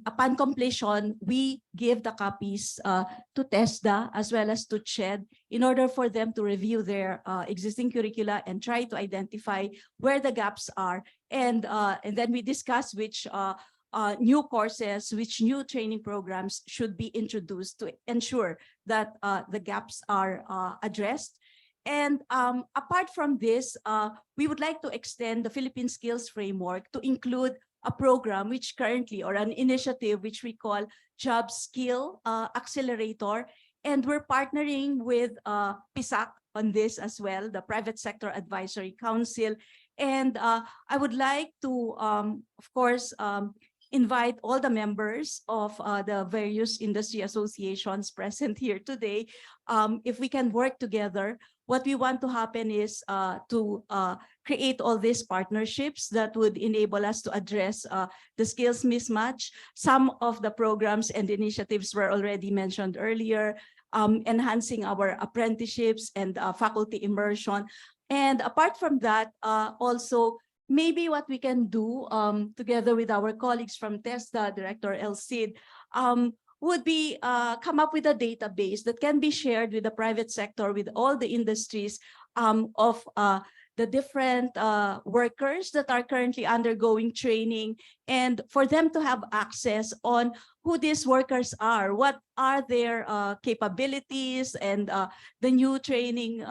upon completion, we give the copies to TESDA as well as to CHED in order for them to review their existing curricula and try to identify where the gaps are. And then we discuss which new courses, which new training programs should be introduced to ensure that the gaps are addressed. And apart from this, we would like to extend the Philippine Skills Framework to include a program which currently, or an initiative which we call Job Skill Accelerator. And we're partnering with PISAC on this as well, the Private Sector Advisory Council. And I would like to, of course, invite all the members of the various industry associations present here today. If we can work together, what we want to happen is to create all these partnerships that would enable us to address the skills mismatch. Some of the programs and initiatives were already mentioned earlier, enhancing our apprenticeships and faculty immersion. And apart from that, also, maybe what we can do together with our colleagues from TESDA, Director Elcid, would be come up with a database that can be shared with the private sector, with all the industries of the different workers that are currently undergoing training, and for them to have access on who these workers are, what are their capabilities, and the new training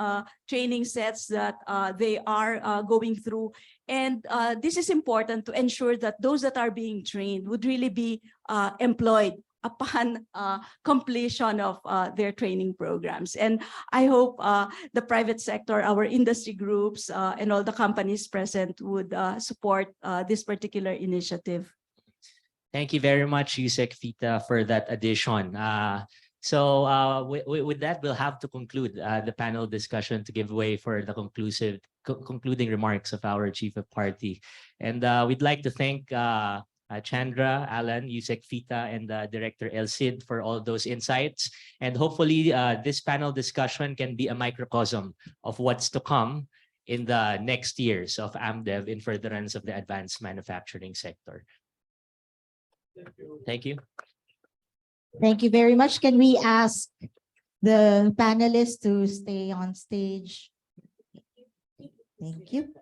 sets that they are going through. And this is important to ensure that those that are being trained would really be employed upon completion of their training programs. And I hope the private sector, our industry groups, and all the companies present would support this particular initiative. Thank you very much, Yusek Fita, for that addition. With that, we'll have to conclude the panel discussion to give way for the concluding remarks of our Chief of Party. And we'd like to thank Chandra, Alan, Yusek Fita, and Director Elcid for all those insights. And hopefully this panel discussion can be a microcosm of what's to come in the next years of AMDev in furtherance of the advanced manufacturing sector. Thank you. Thank you very much. Can we ask the panelists to stay on stage? Thank you.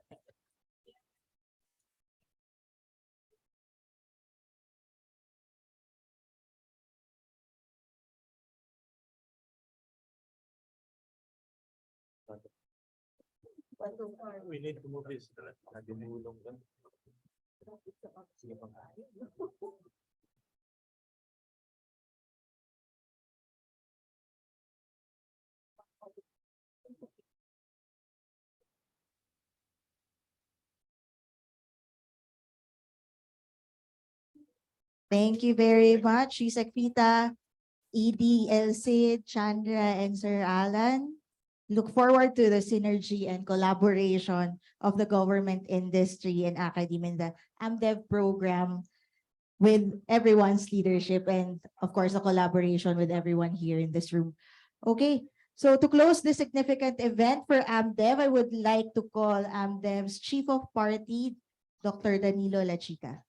We need to move this. Thank you very much, Yusek Fita, ED, Elcid, Chandra, and Sir Alan. Look forward to the synergy and collaboration of the government, industry, and academia in the AMDev program with everyone's leadership and, of course, a collaboration with everyone here in this room. Okay, so to close this significant event for AMDev, I would like to call AMDev's Chief of Party, Dr. Danilo Lachica.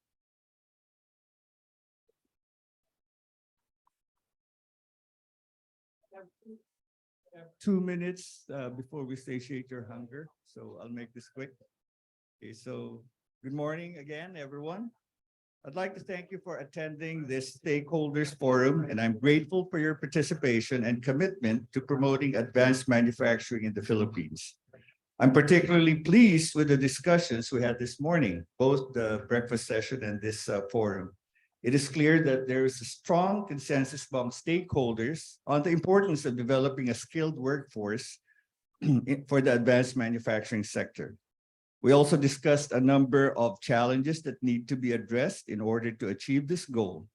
2 minutes before we satiate your hunger, so I'll make this quick. Okay, so good morning again, everyone. I'd like to thank you for attending this Stakeholders Forum, and I'm grateful for your participation and commitment to promoting advanced manufacturing in the Philippines. I'm particularly pleased with the discussions we had this morning, both the breakfast session and this forum. It is clear that there is a strong consensus among stakeholders on the importance of developing a skilled workforce for the advanced manufacturing sector. We also discussed a number of challenges that need to be addressed in order to achieve this goal.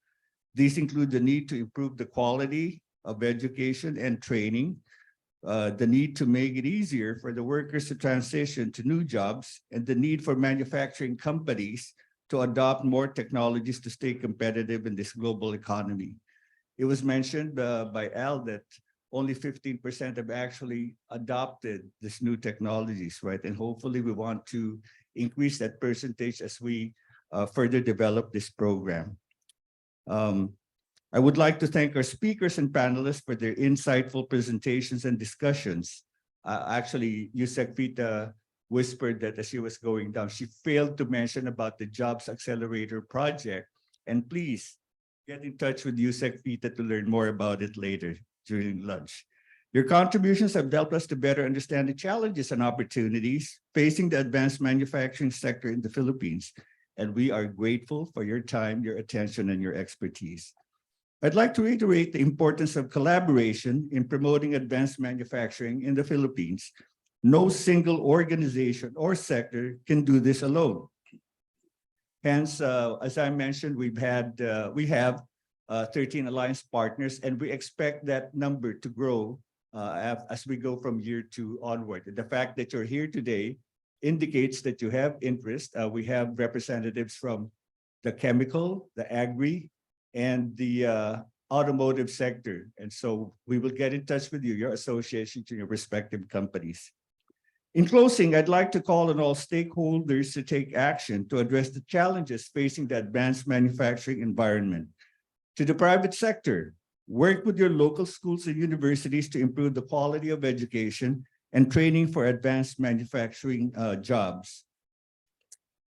These include the need to improve the quality of education and training, the need to make it easier for the workers to transition to new jobs, and the need for manufacturing companies to adopt more technologies to stay competitive in this global economy. It was mentioned by Al that only 15% have actually adopted these new technologies, right? And hopefully we want to increase that percentage as we further develop this program. I would like to thank our speakers and panelists for their insightful presentations and discussions. Actually, Yusek Fita whispered that as she was going down, she failed to mention about the Jobs Accelerator project. And please get in touch with Yusek Fita to learn more about it later during lunch. Your contributions have helped us to better understand the challenges and opportunities facing the advanced manufacturing sector in the Philippines. And we are grateful for your time, your attention, and your expertise. I'd like to reiterate the importance of collaboration in promoting advanced manufacturing in the Philippines. No single organization or sector can do this alone. Hence, as I mentioned, we have 13 alliance partners, and we expect that number to grow as we go from year 2 onward. The fact that you're here today indicates that you have interest. We have representatives from the chemical, the agri, and the automotive sector. And so we will get in touch with you, your association to your respective companies. In closing, I'd like to call on all stakeholders to take action to address the challenges facing the advanced manufacturing environment. To the private sector, work with your local schools and universities to improve the quality of education and training for advanced manufacturing jobs.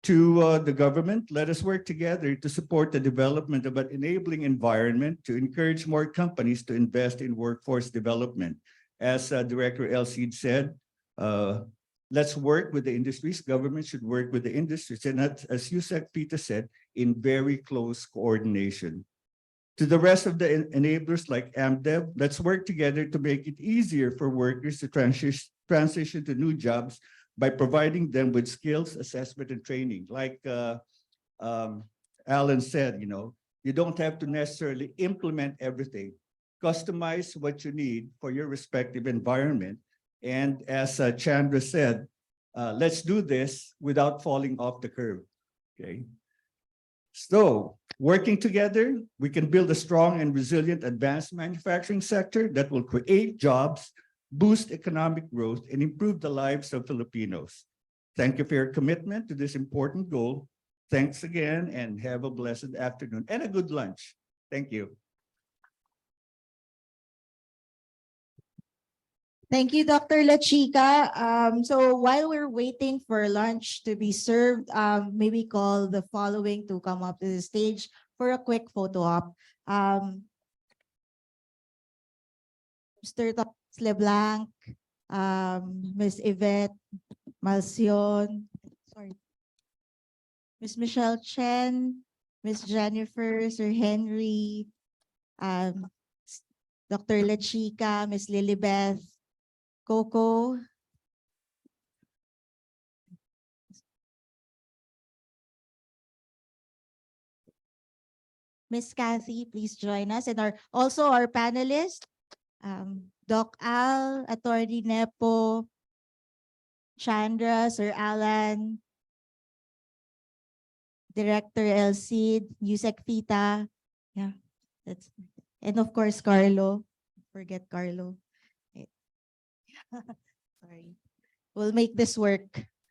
To the government, let us work together to support the development of an enabling environment to encourage more companies to invest in workforce development. As Director Elcid said, let's work with the industries. Government should work with the industries, and as Yusek Fita said, in very close coordination. To the rest of the enablers like AMDev, let's work together to make it easier for workers to transition to new jobs by providing them with skills, assessment, and training. Like Alan said, you don't have to necessarily implement everything. Customize what you need for your respective environment. And as Chandra said, let's do this without falling off the curve, okay? So working together, we can build a strong and resilient advanced manufacturing sector that will create jobs, boost economic growth, and improve the lives of Filipinos. Thank you for your commitment to this important goal. Thanks again, and have a blessed afternoon and a good lunch. Thank you. Thank you, Dr. La Chica. So while we're waiting for lunch to be served, maybe call the following to come up to the stage for a quick photo op. Mr. Thomas Leblanc, Ms. Yvette Malcion, sorry, Ms. Michelle Chen, Ms. Jennifer, Sir Henry, Dr. La Chica, Ms. Lilibeth, Coco, Miss Kathy, please join us, and also our panelists, Doc Al, Attorney Nepo, Chandra, Sir Alan, Director Elcid, Yusek Fita, yeah, and of course Carlo. Forget Carlo. Sorry, we'll make this work.